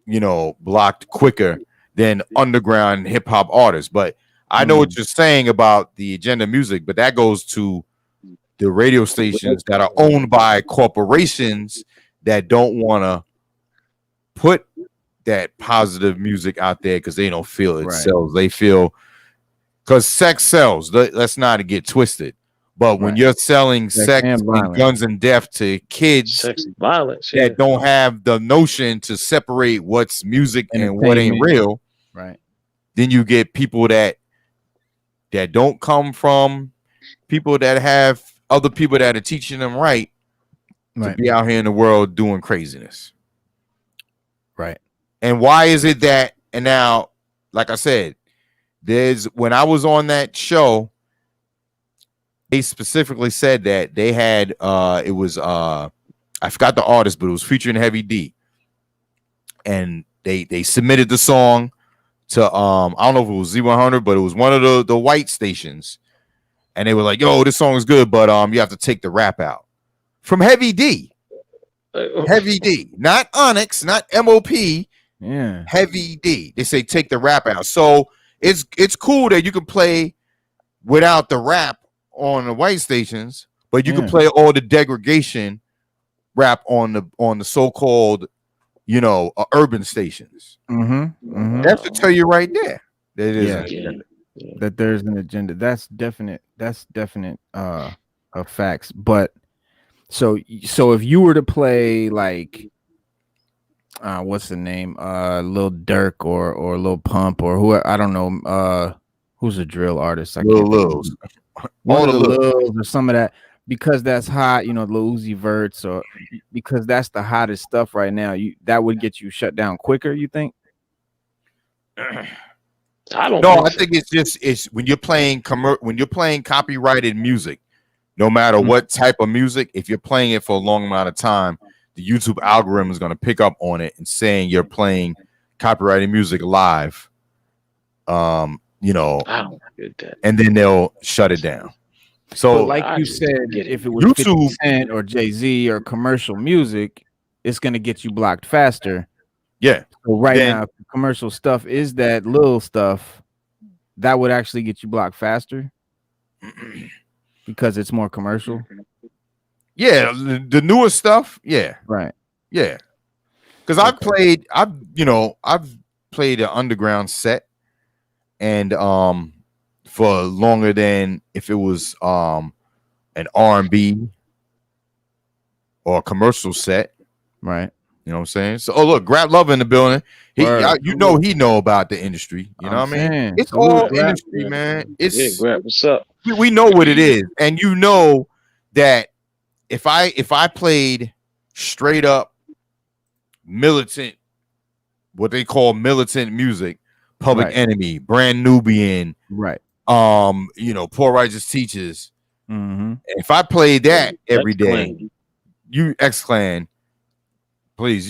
you know, blocked quicker than underground hip hop artists. But I know what you're saying about the agenda music, but that goes to the radio stations that are owned by corporations that don't want to put that positive music out there because they don't feel it sells. They feel, because sex sells. Let's not get twisted. But when you're selling sex and guns and death to kids, sex and violence, that don't have the notion to separate what's music and what ain't real, right? Then you get people that don't come from people that have other people that are teaching them to be out here in the world doing craziness. Right. And why is it that, and now, like I said, when I was on that show, they specifically said that they had it was I forgot the artist, but it was featuring Heavy D. And they submitted the song to I don't know if it was Z100, but it was one of the white stations. And they were like, yo, this song is good, but you have to take the rap out. From Heavy D. Heavy D. Not Onyx, not MOP. Yeah. Heavy D. They say take the rap out. So it's cool that you can play without the rap on the white stations, but you can play all the degradation rap on the so-called, you know, urban stations. That's to tell you right there that it is an agenda. That there's an agenda. That's definite facts. But so if you were to play like what's the name, Lil Durk or Lil Pump or who, I don't know, who's a drill artist, Lil one of the Lils or some of that, because that's hot, you know, Lil Uzi Verts, or because that's the hottest stuff right now, that would get you shut down quicker, you think? I think it's when you're playing copyrighted music, no matter what type of music, if you're playing it for a long amount of time, the YouTube algorithm is going to pick up on it and saying you're playing copyrighted music live. You know, and then they'll shut it down. So, but like you said, if it was YouTube 50 Cent or Jay-Z or commercial music, it's going to get you blocked faster. Yeah. So now, if the commercial stuff is that little stuff, that would actually get you blocked faster because it's more commercial. Yeah, the newer stuff. Yeah. Right. Yeah. Because I've played an underground set. And for longer than if it was an R&B or a commercial set. Right. You know what I'm saying? So, look, GRAP LUVA in the building. He know about the industry. You know what I mean? It's all industry, man. It's GRAP, what's up? we know what it is, and you know that if I played straight up militant, what they call militant music, Public Enemy, Brand Nubian, right? Poor Righteous Teachers. Mm-hmm. If I played that every day, you X-Clan, please,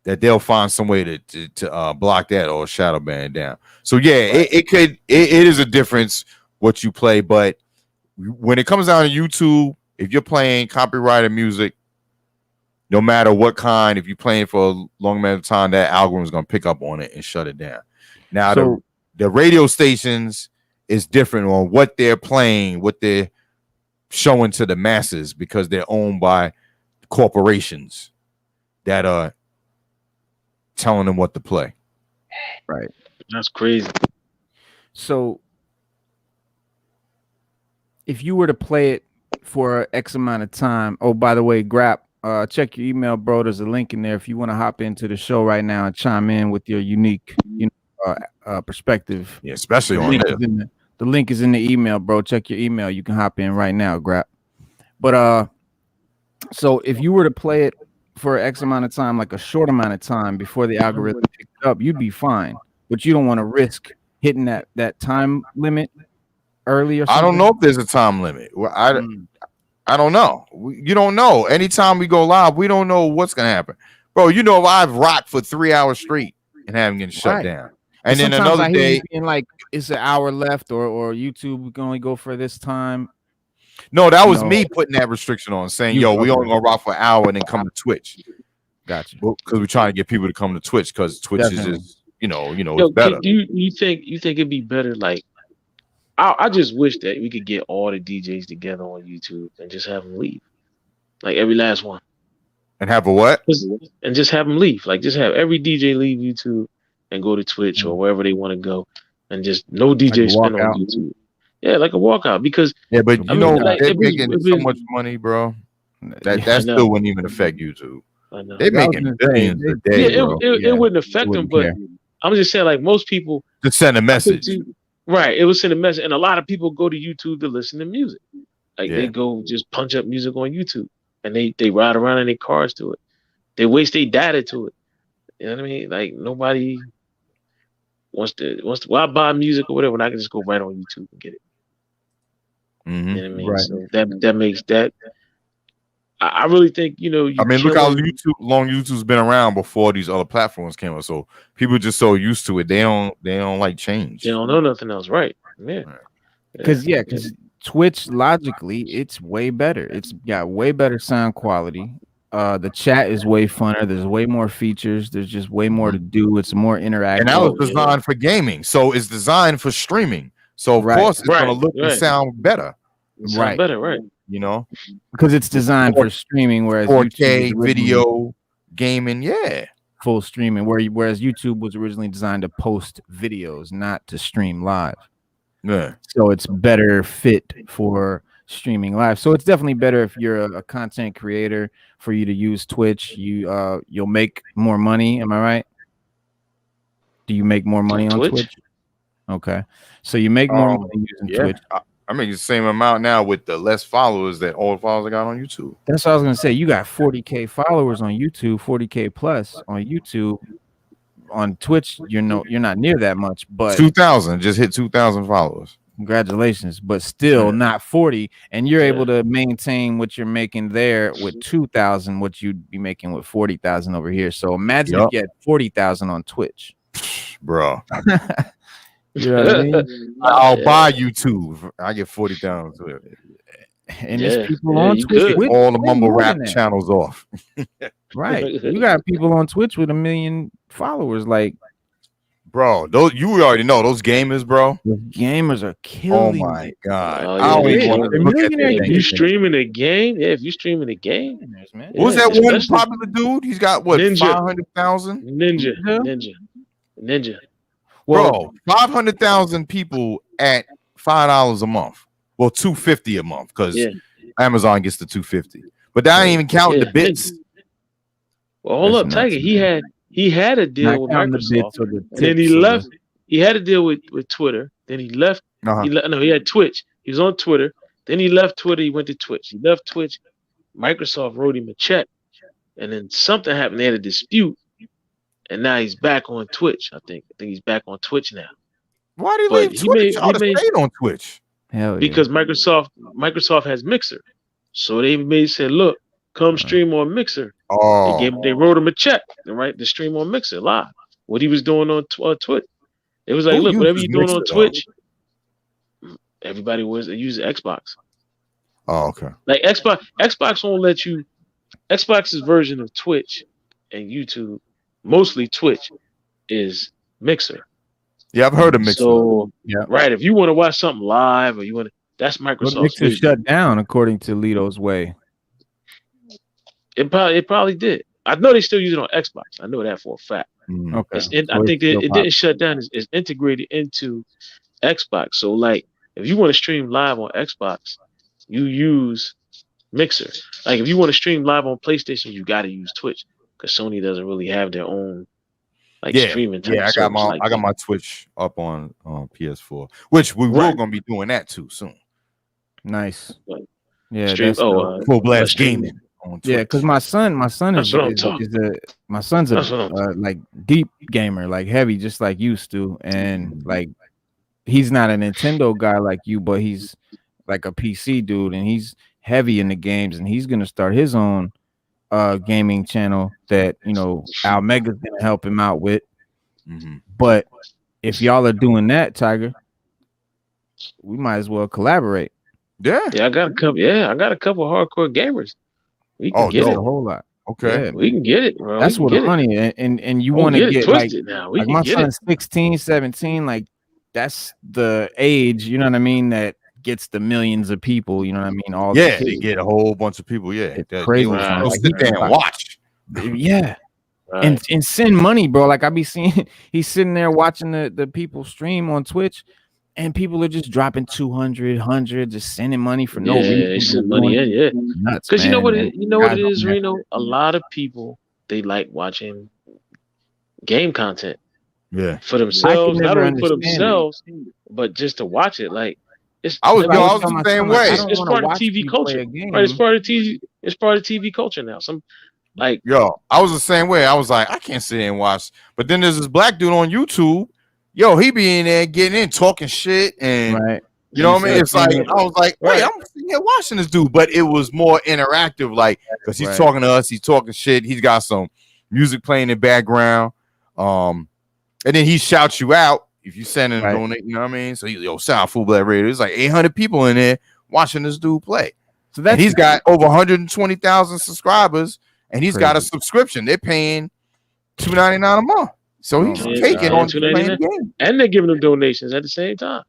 that they'll find some way to block that or shadow ban down. So yeah, it is a difference what you play, but when it comes down to YouTube, if you're playing copyrighted music, no matter what kind, if you're playing for a long amount of time, that algorithm is going to pick up on it and shut it down. Now, the radio stations is different on what they're playing, what they're showing to the masses, because they're owned by corporations that are telling them what to play. Right. That's crazy. So if you were to play it for X amount of time, oh, by the way, GRAP, check your email, bro. There's a link in there if you want to hop into the show right now and chime in with your unique, perspective. Yeah, especially on this. The link is in the email, bro. Check your email. You can hop in right now, GRAP. But so if you were to play it for X amount of time, like a short amount of time before the algorithm picked it up, you'd be fine. But you don't want to risk hitting that time limit early or something. I don't know if there's a time limit. I don't know. You don't know. Anytime we go live, we don't know what's gonna happen, bro. If I've rocked for 3 hours straight and haven't getting shut down, and then another day, being like it's an hour left, or YouTube can only go for this time. No, that was me putting that restriction on, saying, we only gonna rock for an hour and then come to Twitch. Gotcha. Because we're trying to get people to come to Twitch, because Twitch is just, it's better. Do you think it'd be better? Like, I just wish that we could get all the DJs together on YouTube and just have them leave, like every last one. And have a what? And just have them leave. Like, just have every DJ leave YouTube and go to Twitch or wherever they want to go, and just no DJ spin on YouTube. Yeah, like a walkout. Because but they're making so much money, bro. That still wouldn't even affect YouTube. They're making billions a day. It wouldn't affect them, but I'm just saying, like, most people just send a message. Right, it would send a message, and a lot of people go to YouTube to listen to music. Like they go just punch up music on YouTube, and they ride around in their cars to it. They waste their data to it. You know what I mean? Like, nobody wants to. Well, I buy music or whatever, and I can just go right on YouTube and get it. Mm-hmm. You know what I mean? Right. So that makes that. I really think look how long YouTube's been around before these other platforms came up. So people just so used to it, they don't like change. They don't know nothing else, right? Yeah. Because Twitch, logically, it's way better. It's got way better sound quality. The chat is way funner. There's way more features. There's just way more to do. It's more interactive. And that was designed for gaming, so it's designed for streaming. So of course it's gonna look and sound better. Better, right? Because it's designed for streaming, whereas 4K video gaming, full streaming. Whereas YouTube was originally designed to post videos, not to stream live. Yeah. So it's better fit for streaming live. So it's definitely better if you're a content creator for you to use Twitch. You'll make more money. Am I right? Do you make more money on Twitch? Okay, so you make more money using Twitch. I make the same amount now with the less followers that all the followers I got on YouTube. That's what I was gonna say. You got 40K followers on YouTube, 40K plus on YouTube. On Twitch, you're not near that much, but 2,000 just hit 2,000 followers. Congratulations, but still not 40, and you're able to maintain what you're making there with 2,000, what you'd be making with 40,000 over here. So imagine if you had 40,000 on Twitch, bro. You know what I mean? I'll buy YouTube. I get 40,000. And there's people on Twitch with all the mumble rap channels off. Right. You got people on Twitch with 1 million followers. Like, bro, those you already know those gamers, bro. The gamers are killing. Oh my god! I don't even want to look at that. If you streaming a game, if you streaming a game, man. What was that one popular dude? He's got what 500,000? Ninja. Bro, 500,000 people at $5 a month. Well, $250 a month because Yeah. Amazon gets the $250. But that ain't even counting Yeah. the bits. Well, hold That's up, nuts, Tiger. He had a deal Not with counting the Microsoft, bits or the and then he tips or left. He had a deal with Twitter. Then he left. Uh-huh. He had Twitch. He was on Twitter. Then he left Twitter. He went to Twitch. He left Twitch. Microsoft wrote him a check, and then something happened. They had a dispute, and now he's back on Twitch. I think he's back on Twitch now. Why did he But leave he Twitch? made- Y'all to stayed on Twitch. Hell yeah. Because Microsoft has Mixer, so they said, look, come stream on Mixer. Oh, They wrote him a check, right, to stream on Mixer live. What he was doing on Twitch. It was like, Who look, whatever uses you're doing on Mixer, Twitch, everybody uses Xbox. oh, okay. Like Xbox won't let you. Xbox's version of Twitch and YouTube, mostly Twitch, is Mixer. Yeah, I've heard of Mixer. So Yeah. right, if you want to watch something live or you want to, that's But Microsoft's Mixer vision. shut down according to Lito's way. It probably did. I know they still use it on Xbox. I know that for a fact. Okay. I think it didn't shut down. It's integrated into Xbox. So like, if you want to stream live on Xbox, you use Mixer. Like if you want to stream live on PlayStation, you got to use Twitch because Sony doesn't really have their own streaming. Yeah, I got my Twitch up on PS4, which we're gonna be doing that too soon. Nice. Right. Yeah. Stream, That's Fullblast Gaming. On Twitch. Yeah, because my son is my son's a like deep gamer, like heavy, just like you, Stu, and like he's not a Nintendo guy like you, but he's like a PC dude, and he's heavy in the games, and he's gonna start his own gaming channel that Almega's gonna help him out with. But if y'all are doing that, Tiger, we might as well collaborate. Yeah, I got a couple hardcore gamers. We can get it a whole lot. Okay, Yeah, we can get it, bro. that's what the money and you want to get like now. Like my son's 16, 17, like that's the age, you know what I mean, that gets the millions of people, you know what I mean? All they get a whole bunch of people. Yeah, it's crazy. They'll sit there and watch. Yeah. Right. And send money, bro. Like I be seeing he's sitting there watching the people stream on Twitch, and people are just dropping 200, 100, just sending money for no reason. They send money in, nuts. Because you know what it is, Reno? A lot of people, they like watching game content. Yeah. For themselves, not only for themselves, but just to watch it. Like I was the same way. It's part of TV culture. Right? It's part of TV. It's part of TV culture now. I was the same way. I was like, I can't sit and watch. But then there's this black dude on YouTube. He be in there getting in, talking shit, and you know what I mean? It's like I was like, wait, I'm sitting here watching this dude, but it was more interactive, like because he's talking to us, he's talking shit, he's got some music playing in the background, and then he shouts you out if you send in a donate, you know what I mean? So sound Fullblast Radio. There's like 800 people in there watching this dude play. So that he's got over 120,000 subscribers, and he's got a subscription. They're paying $2.99 a month. So he's taking on playing the game. And they're giving them donations at the same time.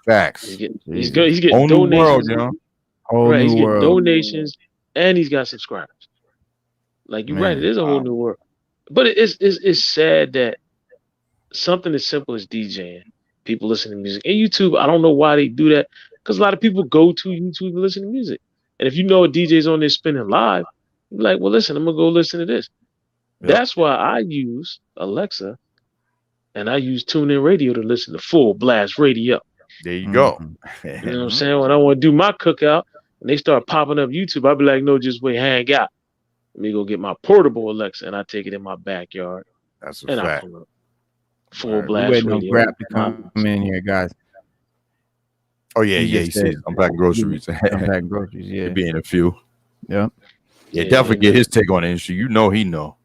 Facts. He's getting whole donations. New world, he's getting donations and he's got subscribers. Like you're right, it is a whole new world. But it's sad that something as simple as DJing, people listen to music. And YouTube, I don't know why they do that. Because a lot of people go to YouTube to listen to music. And if you know a DJ's on there spinning live, you're like, well, listen, I'm gonna go listen to this. Yep. That's why I use Alexa and I use TuneIn Radio to listen to Fullblast Radio. There you go. You know what I'm saying? When I want to do my cookout and they start popping up YouTube, I'll be like, no, just wait, hang out. Let me go get my portable Alexa and I take it in my backyard. That's a fact. Fullblast Radio. GRAP to come in here, guys. Oh yeah, he said I'm back groceries. I'm back groceries, yeah. Being a few. Yeah. Yeah, definitely get his take on the industry. You know he know.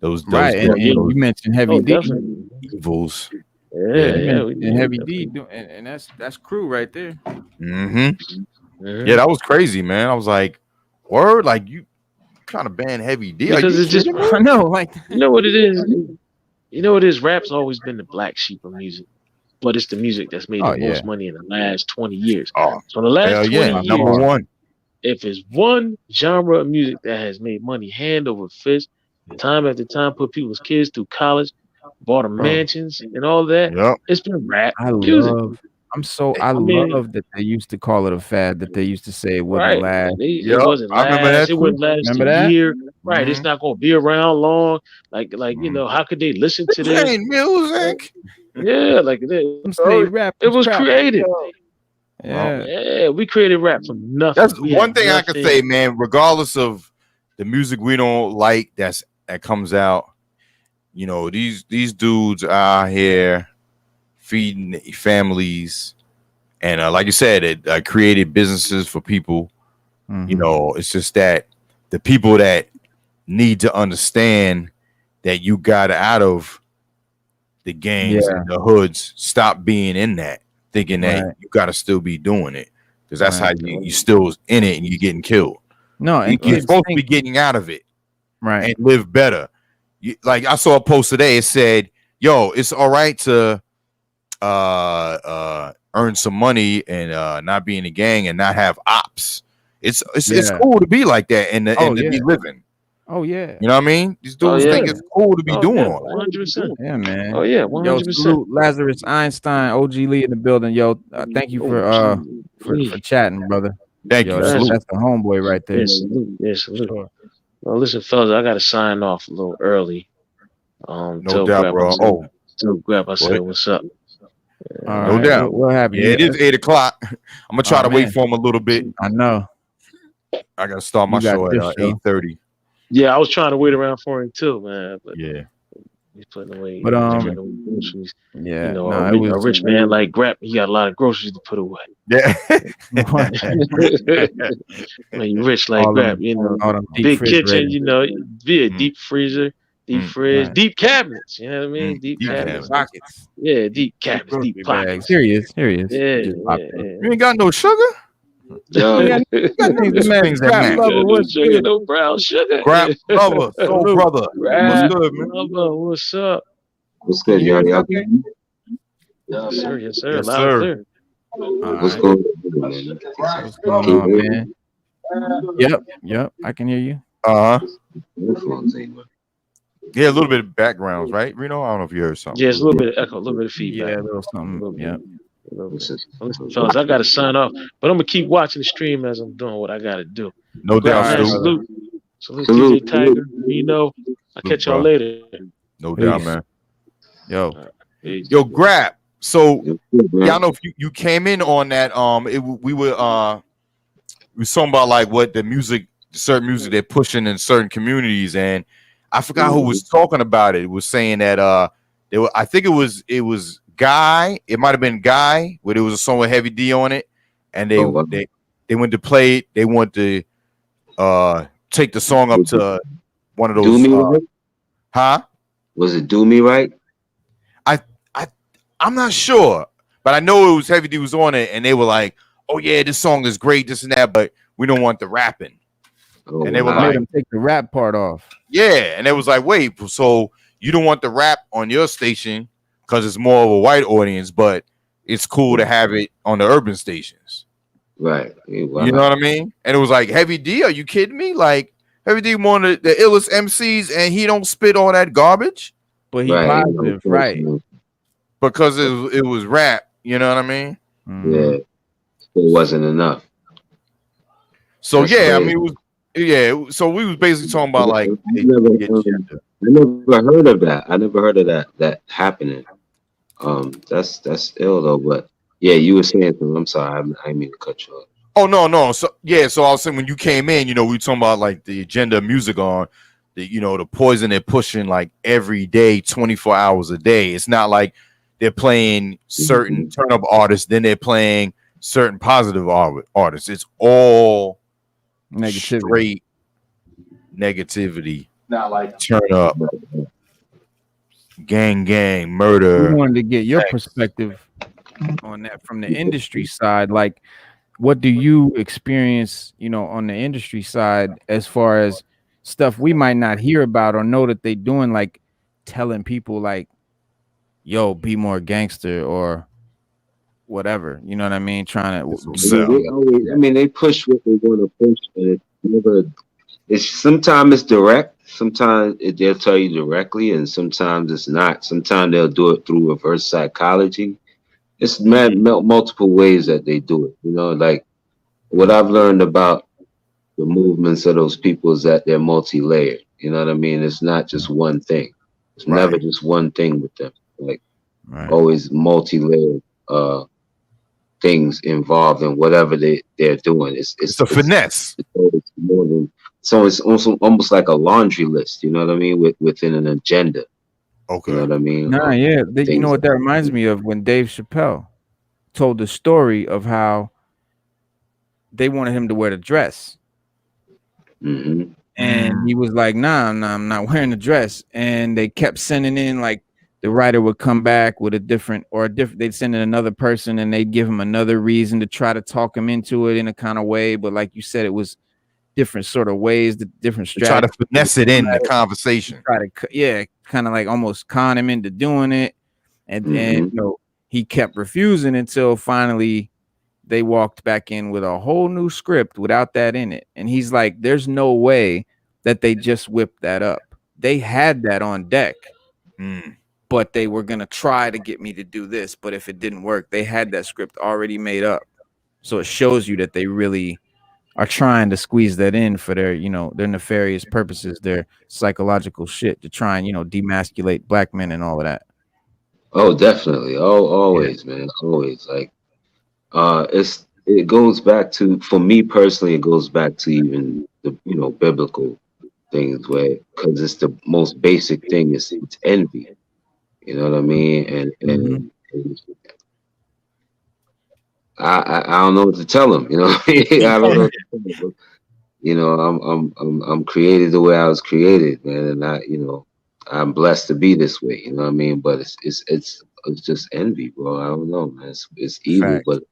Those right, and you mentioned Heavy D. Evils. And Heavy D, and that's crew right there. Yeah, that was crazy, man. I was like, word, like you kind of ban Heavy D because it's just I know, like you know what it is. You know what it is. Rap's always been the black sheep of music, but it's the music that's made the most money in the last 20 years. So in the last 20 years, number one. If it's one genre of music that has made money hand over fist, time after time, put people's kids through college, bought them mansions and all that, it's been rap music. I mean, love that they used to call it a fad, that they used to say it wouldn't right. last. It wasn't I remember last. that It too. wouldn't last a Remember that? year. Right. It's Mhm. not gonna be around long. Like you Mhm. know, how could they listen They to this? playing music. Yeah, like Some say rap it is was crap. created. Yeah. Yeah, we created rap from nothing. That's We one had thing I can nothing. say, man. Regardless of the music we don't like, that comes out. You know, these dudes are out here feeding families, and like you said, it created businesses for people. You know, it's just that the people that need to understand that you got out of the gangs and the hoods, stop being in that, thinking that you got to still be doing it, because that's how you still in it and you're getting killed. No, and You're kids supposed to think, be getting out of it right. and live better. Like I saw a post today, it said, "Yo, it's all right to earn some money and not be in a gang and not have ops. It's cool to be like that and to be living." Oh yeah. You know what I mean? These dudes think it's cool to be doing all that. 100%. Yeah, man. Oh yeah, Yo, 100%. salute Lazarus Einstein, OG Lee in the building. Yo, thank you for chatting, brother. Thank Yo, you. that's the homeboy right there. Yes, salute. Yes, salute. Well, listen, fellas, I gotta sign off a little early. No doubt, bro. Tell Grab I said what's up. No doubt. We'll have you. Yeah, it is 8:00. I'm gonna try to wait for him a little bit. I know. I gotta start my show at 8:30. Yeah, I was trying to wait around for him too, man. But yeah, he's putting away. But groceries. Yeah, you know, a rich man like Grap, he got a lot of groceries to put away. Yeah, when you rich like Grap, you know, big kitchen, you know, be a deep freezer, deep fridge, deep cabinets. You know what I mean? Deep cabinets, pockets. Yeah, deep cabinets, deep pockets. Here he is. Yeah. You ain't got no sugar. Yo, got things that matter. No brown sugar. Grap Luva, soul brother. What's good, man? Luva, what's up? What's good, y'all? Okay? Yes, sir. Yes, sir. Yes, Loud sir. clear. What's going on, man? What's going on, man? Yep. I can hear you. Yeah, a little bit of backgrounds, right, Reno? I don't know if you heard something. Yeah, it's a little bit of echo, a little bit of feedback. Yeah, a little something. Yeah. Listen, fellas, I gotta sign off, but I'm gonna keep watching the stream as I'm doing what I gotta do. No doubt. Man, salute, DJ Tiger. Reno. I'll catch y'all later. No doubt, man. Yo, Grap. So y'all know if you came in on that, we were talking about like what certain music they're pushing in certain communities, and I forgot who was talking about it. It was saying that I think it was Guy. It might have been Guy, where there was a song with Heavy D on it, and they went to play it. They want to take the song up to one of those. Do Me Right? Huh? Was it Do Me Right? I'm not sure, but I know it was Heavy D was on it, and they were like, "Oh yeah, this song is great, this and that, but we don't want the rapping." And they were like, them take the rap part off. Yeah, and it was like, wait, so you don't want the rap on your station because it's more of a white audience, but it's cool to have it on the urban stations, right? Wow. You know what I mean? And it was like, Heavy D, are you kidding me? Like Heavy D, one of the illest MCs, and he don't spit all that garbage, but he positive, right? Because it was rap, you know what I mean? Yeah, it wasn't enough. So that's crazy. I mean, so we was basically talking about like I never heard of that. I never heard of that happening. That's ill though. But yeah, you were saying something. I'm sorry, I didn't mean to cut you off. Oh no. So I was saying when you came in, we were talking about like the agenda of music on the poison they're pushing like every day, 24 hours a day. It's not like they're playing certain turn up artists, then they're playing certain positive artists. It's all straight negativity. Not like turn up, gang, murder. We wanted to get your perspective on that from the industry side. Like, what do you experience, on the industry side as far as stuff we might not hear about or know that they doing, like telling people like, yo, be more gangster or whatever, you know what I mean? Trying to they push what they want to push, and sometimes it's direct, sometimes they'll tell you directly, and sometimes it's not. Sometimes they'll do it through reverse psychology, it's multiple ways that they do it. You know, like what I've learned about the movements of those people is that they're multi-layered. You know what I mean? It's not just one thing. It's never Right. just one thing with them. Like Right. always multi-layered things involved in whatever they're doing. It's a finesse. It's always more than, so it's also almost like a laundry list. You know what I mean? Within an agenda. Okay. You know what I mean? Nah, yeah. You know things what that reminds me of? When Dave Chappelle told the story of how they wanted him to wear the dress. Mhm. And he was like, nah, I'm not wearing the dress. And they kept sending in, like, the writer would come back with they'd send in another person and they'd give him another reason to try to talk him into it in a kind of way. But like you said, it was different sort of ways, the different To try to strategies. finesse it in the conversation. Try to, kind of like almost con him into doing it. And you know, he kept refusing until finally they walked back in with a whole new script without that in it. And he's like, there's no way that they just whipped that up. They had that on deck, but they were going to try to get me to do this. But if it didn't work, they had that script already made up. So it shows you that they really are trying to squeeze that in for their, you know, their nefarious purposes, their psychological shit to try and, you know, demasculate black men and all of that. Oh, definitely. Oh, always, man. Always. Like, it goes back to, for me personally, it goes back to even the, you know, biblical things, where, because it's the most basic thing, it's envy. You know what I mean? And I don't know what to tell them. You know what I mean? I don't know what to tell them. You know, I'm created the way I was created, man, and you know, I'm blessed to be this way. You know what I mean? But it's just envy, bro. I don't know, man. It's evil, Fact. but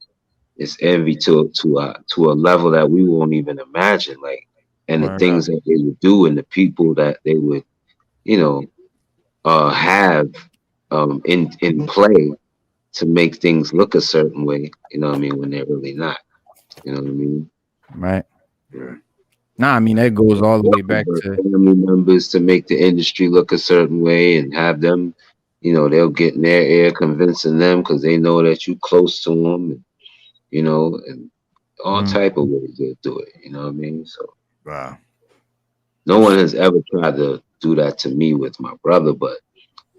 it's envy to a level that we won't even imagine. Like, and the things that they would do, and the people that they would, you know, have in play to make things look a certain way. You know what I mean? When they're really not. You know what I mean? Right. Yeah. Nah, I mean, that goes all the way back to family members to make the industry look a certain way and have them, you know, they'll get in their ear convincing them because they know that you close to them, and, you know, and all type of ways they'll do it. You know what I mean? So no one has ever tried to do that to me with my brother, but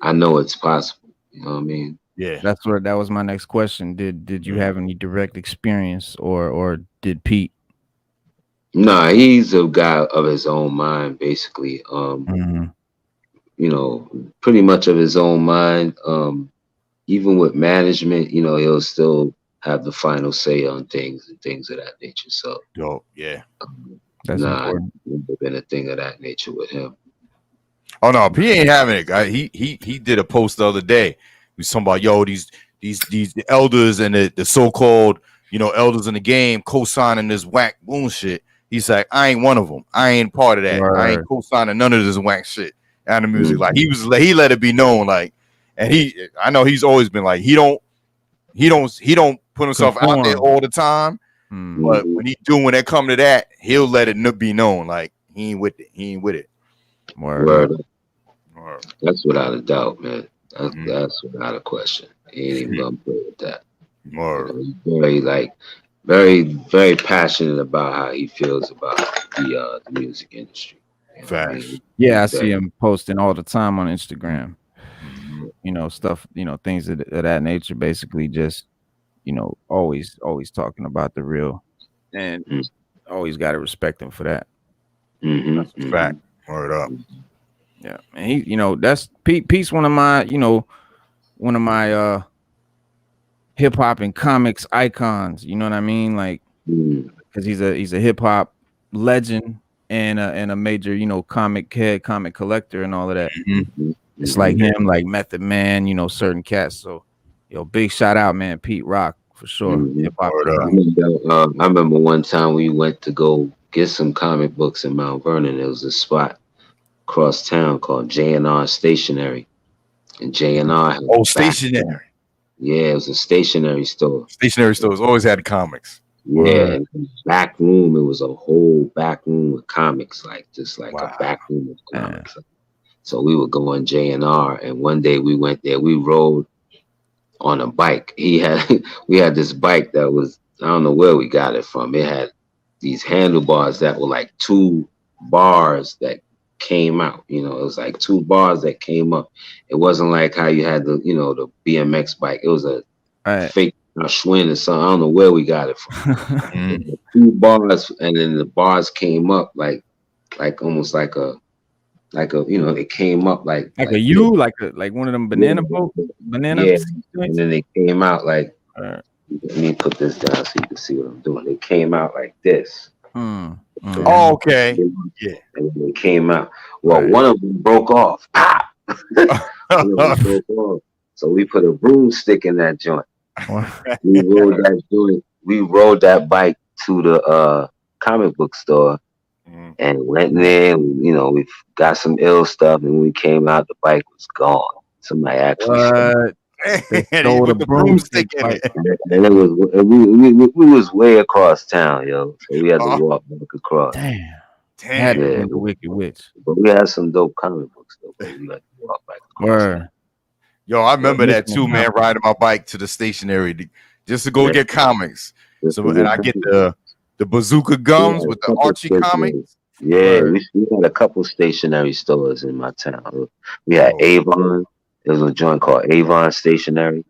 I know it's possible. You know what I mean? Yeah. That was my next question. Did you have any direct experience, or did Pete? Nah, he's a guy of his own mind, basically. You know, pretty much of his own mind. Even with management, you know, he'll still have the final say on things and things of that nature. So, yeah. That's important. Never been a thing of that nature with him. Oh no, he ain't having it, guy. He did a post the other day. He was talking about, yo, these elders and the so-called, you know, elders in the game co-signing this whack bullshit. He's like, I ain't one of them. I ain't part of that. I ain't co-signing none of this whack shit out of music. Like he let it be known. Like, and I know he's always been like, he don't put himself out there all the time. But when it come to that, he'll let it be known. Like he ain't with it. He ain't with it. Word. That's without a doubt, man. That's without a question. He ain't even gonna play with that. You know, he's very, very passionate about how he feels about the music industry. You know what I mean? Yeah, I see him posting all the time on Instagram. You know, stuff, you know, things of that nature. Basically, just, you know, always talking about the real, and always got to respect him for that. That's a fact. Word up. Yeah, and he, you know, that's Pete's one of my, you know, hip hop and comics icons. You know what I mean? Like, because he's a hip hop legend and a major, you know, comic collector and all of that. It's like him, like Method Man, you know, certain cats. So, yo, big shout out, man, Pete Rock for sure. Hip hop. I remember one time we went to go get some comic books in Mount Vernon. There was a spot across town called J&R Stationery, and J&R. Stationery. Yeah, it was a stationery store. Stationery stores always had comics. Yeah, and back room. It was a whole back room with comics, like just like a back room of comics. So we would go on J&R, and one day we went there. We rode on a bike. We had this bike that was, I don't know where we got it from. It had these handlebars that were like two bars that came out. You know, it was like two bars that came up. It wasn't like how you had the BMX bike. It was a Right. fake Schwinn or something. I don't know where we got it from. Mm. Two bars, and then the bars came up like almost like a it came up like Like a this. U, like one of them banana banana. Yeah, and joints? then they came out like. Right. Let me put this down so you can see what I'm doing. They came out like this. Oh, okay. Yeah. And then they came out. Well, Right. one of them broke off. Pop! One of them broke off. So we put a broomstick in that joint. We rode that joint. We rode that bike to the comic book store and went there. We got some ill stuff, and when we came out, the bike was gone. Somebody actually What? They He stole the put the broomstick in bike. it. and it was we was way across town, yo. So we had to walk back across. Damn. Had to Yeah. be the Wicked Witch. But we had some dope comic books though. But we had to walk back across. Word. Yo, I remember that Listening too, man. now. Riding my bike to the stationery just to go get comics. So, and I get the bazooka gums with the Archie comics. Yeah, we had a couple stationery stores in my town. We had Avon. There was a joint called Avon Stationery.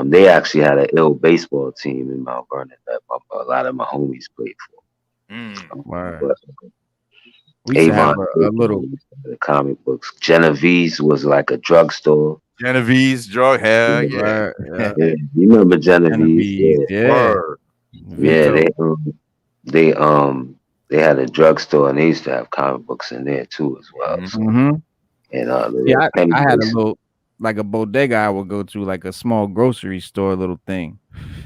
They actually had an ill baseball team in Mount Vernon that a lot of my homies played for. Word. We used to have a little the comic books. Genevieve's was like a drugstore. Genevieve's drug, hell yeah. yeah. Yeah, you remember Genevieve's? Yeah. Yeah, they had a drugstore and they used to have comic books in there too as well. So, and I had a little like a bodega I would go to, like a small grocery store little thing,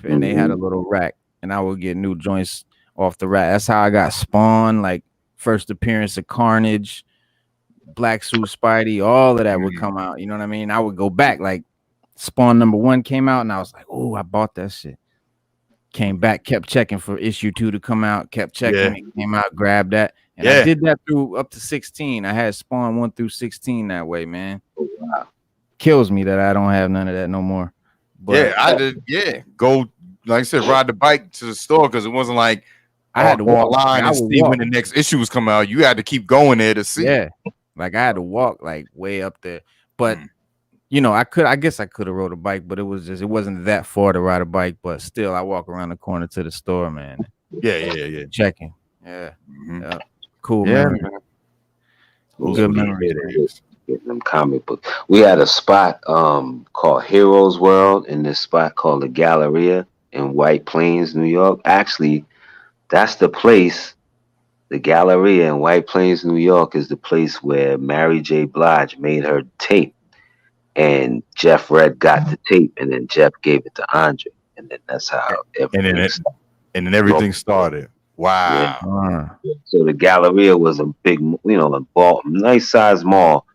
and they had a little rack, and I would get new joints off the rack. That's how I got Spawn, like first appearance of Carnage, Black Suit Spidey, all of that would come out. You know what I mean? I would go back, like Spawn #1 came out, and I was like, oh, I bought that shit. Came back, kept checking for issue 2 to come out, kept checking, it came out, grabbed that. And I did that through up to 16. I had Spawn 1 through 16 that way, man. Oh, wow. Kills me that I don't have none of that no more. But I did. Yeah, go like I said, ride the bike to the store because it wasn't like I had to walk line and see when the next issue was coming out. You had to keep going there to see. Yeah, like I had to walk like way up there. But I guess I could have rode a bike, but it wasn't that far to ride a bike. But still, I walk around the corner to the store, man. Yeah. Checking. Yeah. Cool. Yeah, man. Good memories. Getting them comic books. We had a spot called Heroes World in this spot called the Galleria in White Plains, New York. Actually, that's the place. The Galleria in White Plains, New York is the place where Mary J. Blige made her tape. And Jeff Red got the tape, and then Jeff gave it to Andre. And then that's how everything started. Wow. Yeah. So the Galleria was a big, nice sized mall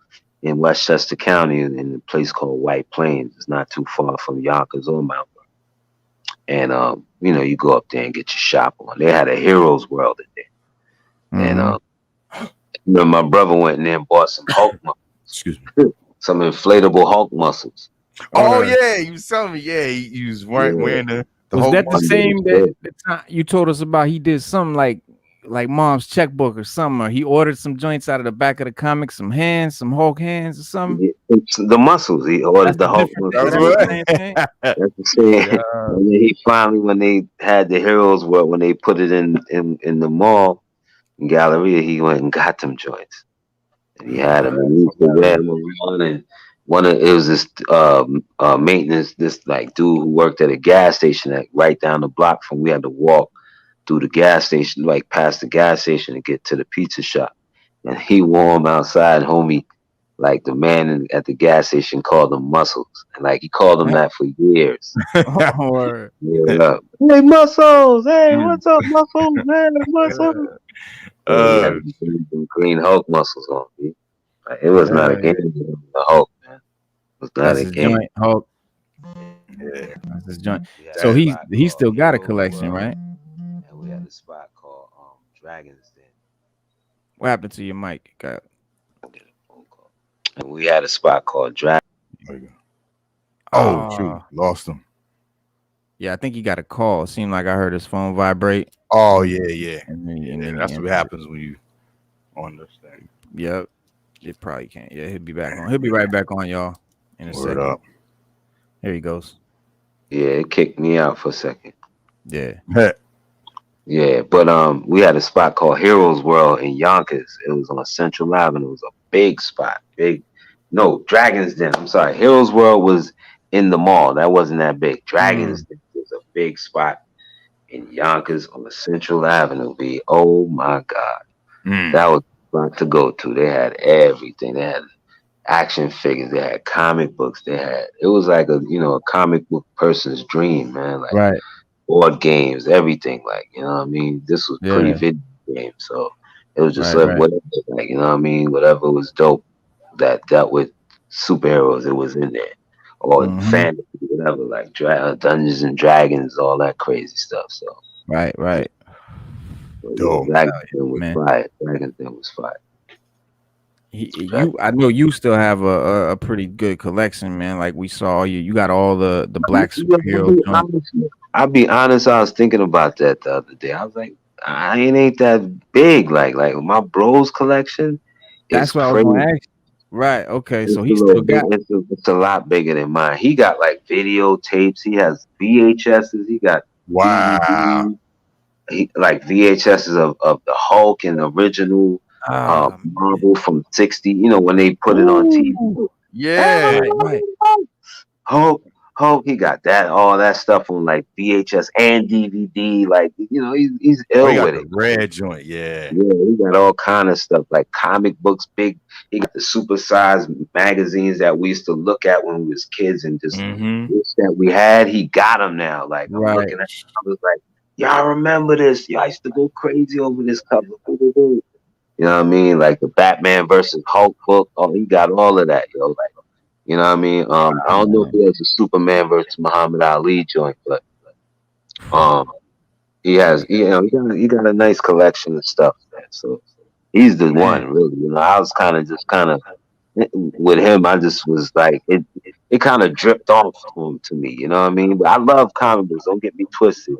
in Westchester County in a place called White Plains. It's not too far from Yonkers or Mount Vernon. And you go up there and get your shop on. They had a Heroes World in there. And my brother went in there and bought some Hulk muscles. Excuse me. Some inflatable Hulk muscles. Oh yeah, you was telling me. Yeah, he was wearing the was Hulk that the muscles. same that the time you told us about? He did something like mom's checkbook or something. Or he ordered some joints out of the back of the comic, some Hulk hands or something. It's the muscles. He ordered the Hulk muscles. That's the same. And then he finally, when they had the Heroes World, when they put it in the mall in Galleria, he went and got them joints. And he had them. And he used to wear them around. And it was this maintenance, this like dude who worked at a gas station right down the block from. We had to walk through the gas station, like past the gas station, to get to the pizza shop. And he wore them outside, homie. Like the man at the gas station called them muscles, and like he called them that for years. Yeah. Hey muscles! Hey, what's up, muscles? Hey, what's up? He had some green Hulk muscles on. Like, it was not a game. The Hulk, man. It was not a game. Joint, Hulk. Yeah, that's his joint. So he still got a collection, right? And we had a spot called Dragon's Den. What happened to your mic? And we had a spot called Dragon. Oh, shoot, lost him. Yeah, I think he got a call. It seemed like I heard his phone vibrate. Oh, yeah. And then That's what happens when you on this thing. Yep. It probably can't. Yeah, he'll be back on. He'll be right back on, y'all, in a second. Up. Here he goes. Yeah, it kicked me out for a second. Yeah. Yeah, but we had a spot called Heroes World in Yonkers. It was on Central Avenue. It was a big spot. Dragon's Den. I'm sorry. Heroes World was in the mall. That wasn't that big. Dragon's Den was a big spot in Yonkers on Central Avenue. Oh my God. That was fun to go to. They had everything. They had action figures. They had comic books. It was like a comic book person's dream, man. Like right. Board games, everything. Like, you know what I mean? This was pre-video game. So it was just whatever, like, you know what I mean? Whatever was dope that dealt with superheroes, it was in there. Or fantasy, whatever, like Dungeons and Dragons, all that crazy stuff. So right. Dope. Dragon Den was fire. I know you still have a pretty good collection, man. Like we saw you got all the black superheroes. I'll be honest, I was thinking about that the other day. I was like, I ain't that big. Like my bro's collection. That's what I was gonna ask. Right. Okay. So he still got. It's a lot bigger than mine. He got like videotapes. He has VHSs. He got wow. Like VHSs of the Hulk and the original Marvel from '60. You know when they put it on TV. Yeah. Right. Hulk, he got all that stuff on like VHS and DVD. Like, he's ill with it. Red joint, yeah. Yeah, he got all kind of stuff like comic books, big. He got the supersized magazines that we used to look at when we was kids and just wish that we had. He got them now. Like, I'm looking at it, I was like, y'all remember this? Y'all used to go crazy over this cover. You know what I mean? Like the Batman versus Hulk book. Oh, he got all of that, yo. Like, you know what I mean? I don't know if he has a Superman versus Muhammad Ali joint, but he got a nice collection of stuff, man. So he's the one, really. I was kind of with him. I just was like it kind of dripped off to me. You know what I mean? But I love comic books. Don't get me twisted.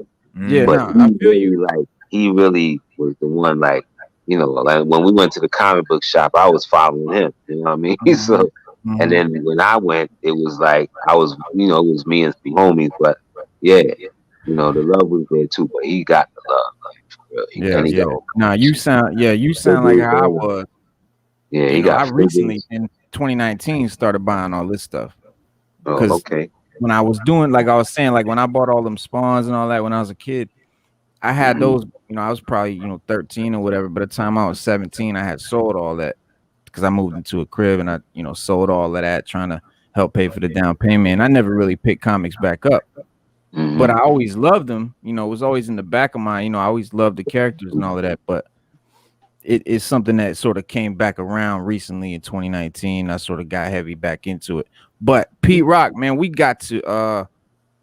Yeah, but I feel you. Like he really was the one. Like like when we went to the comic book shop, I was following him. You know what I mean? So. And then when I went, it was like I was, it was me and some homies. But yeah, the love was there too. But he got the love, like for real. Nah, you sound like how I was. Yeah, he got. I recently in 2019 started buying all this stuff. Oh, okay. When I was doing, like I was saying, like when I bought all them spawns and all that when I was a kid, I had those. I was probably 13 or whatever. By the time I was 17, I had sold all that. Because I moved into a crib and I, sold all of that trying to help pay for the down payment. And I never really picked comics back up. But I always loved them. It was always in the back of my, I always loved the characters and all of that. But it is something that sort of came back around recently in 2019. I sort of got heavy back into it. But Pete Rock, man, we got to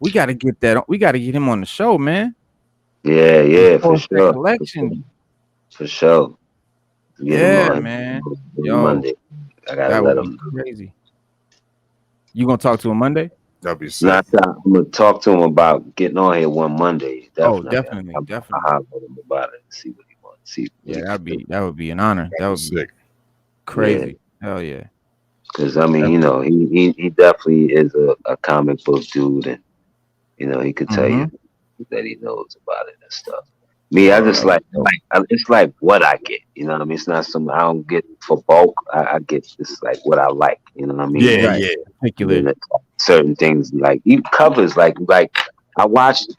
get that. We got to get him on the show, man. Yeah, for sure. Collection. For sure. Yeah, man. Yo, Monday. I gotta let him. Crazy. You gonna talk to him Monday? That'd be sick. I'm gonna talk to him about getting on here one Monday. Definitely. I'll holler at him about it and see what he wants. Yeah, that would be an honor. That would be sick. Crazy. Yeah. Hell yeah. Because I mean, he definitely is a comic book dude, and he could tell you that he knows about it and stuff. Me, I just like it's like what I get, you know what I mean? It's not something I don't get for bulk. I get just like what I like, you know what I mean? Yeah. Particularly certain things like even covers, like I watched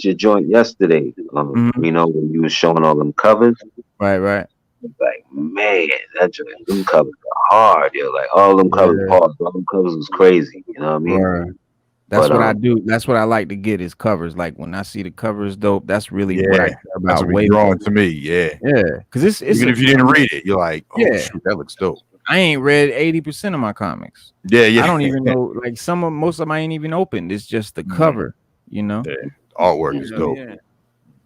your joint yesterday. When you were showing all them covers. Right. Like, man, them covers are hard, yo. Like all them covers hard. All them covers was crazy, you know what I mean? Right. That's what I do. That's what I like to get is covers. Like when I see the covers dope, that's really what I care about. That's way drawing to me. Yeah. Because it's even if you didn't read it, you're like, shoot, that looks dope. I ain't read 80% of my comics. Yeah. I don't even know. Like most of them I ain't even opened. It's just the cover. Yeah. Artwork is dope. Yeah.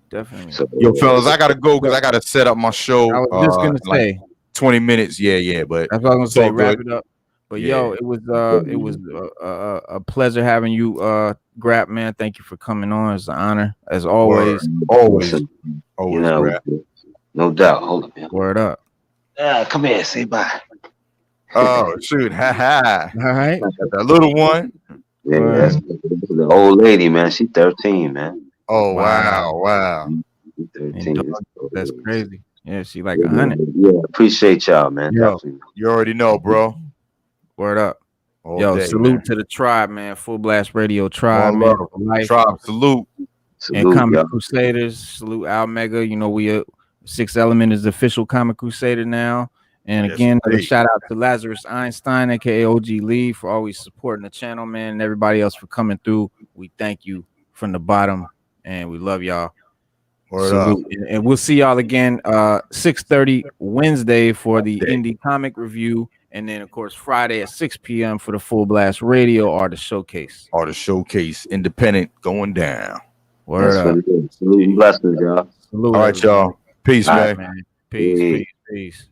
Definitely. So, yo, fellas, I gotta go because I gotta set up my show. I was just gonna say 20 minutes. Yeah. But that's what I was gonna say. Wrap it up. But yo, it was a pleasure having you, Grap, man. Thank you for coming on. It's an honor as always. Always, Listen, always, you know, Grap. no doubt. Hold up, man. Word up. Come here, say bye. Oh shoot, ha ha. All right. That little one. Yeah, that's the old lady, man. She 13, man. Oh wow. She And 13. dog, that's crazy. Yeah, she like Yeah, 100. yeah, appreciate y'all, man. Yo. Definitely. You already know, bro. Word up. All Yo, day, salute man. to the tribe, man. Full Blast Radio tribe, All man. love. For life. Tribe, salute. And Salute, Comic y'all. Crusaders, salute Al Mega. You know, we Sixth Element is the official Comic Crusader now. And Yes, again, indeed. shout out to Lazarus Einstein, aka OG Lee, for always supporting the channel, man, and everybody else for coming through. We thank you from the bottom, and we love y'all. Word up. Salute. And we'll see y'all again 6:30 Wednesday for the Indie Comic Review, and then of course Friday at 6 p.m. for the Full Blast Radio Artist Showcase. Artist Showcase, independent going down. Word up. Salute and blessings, y'all. Salute. All right, y'all. Peace, All man. right, man. Peace.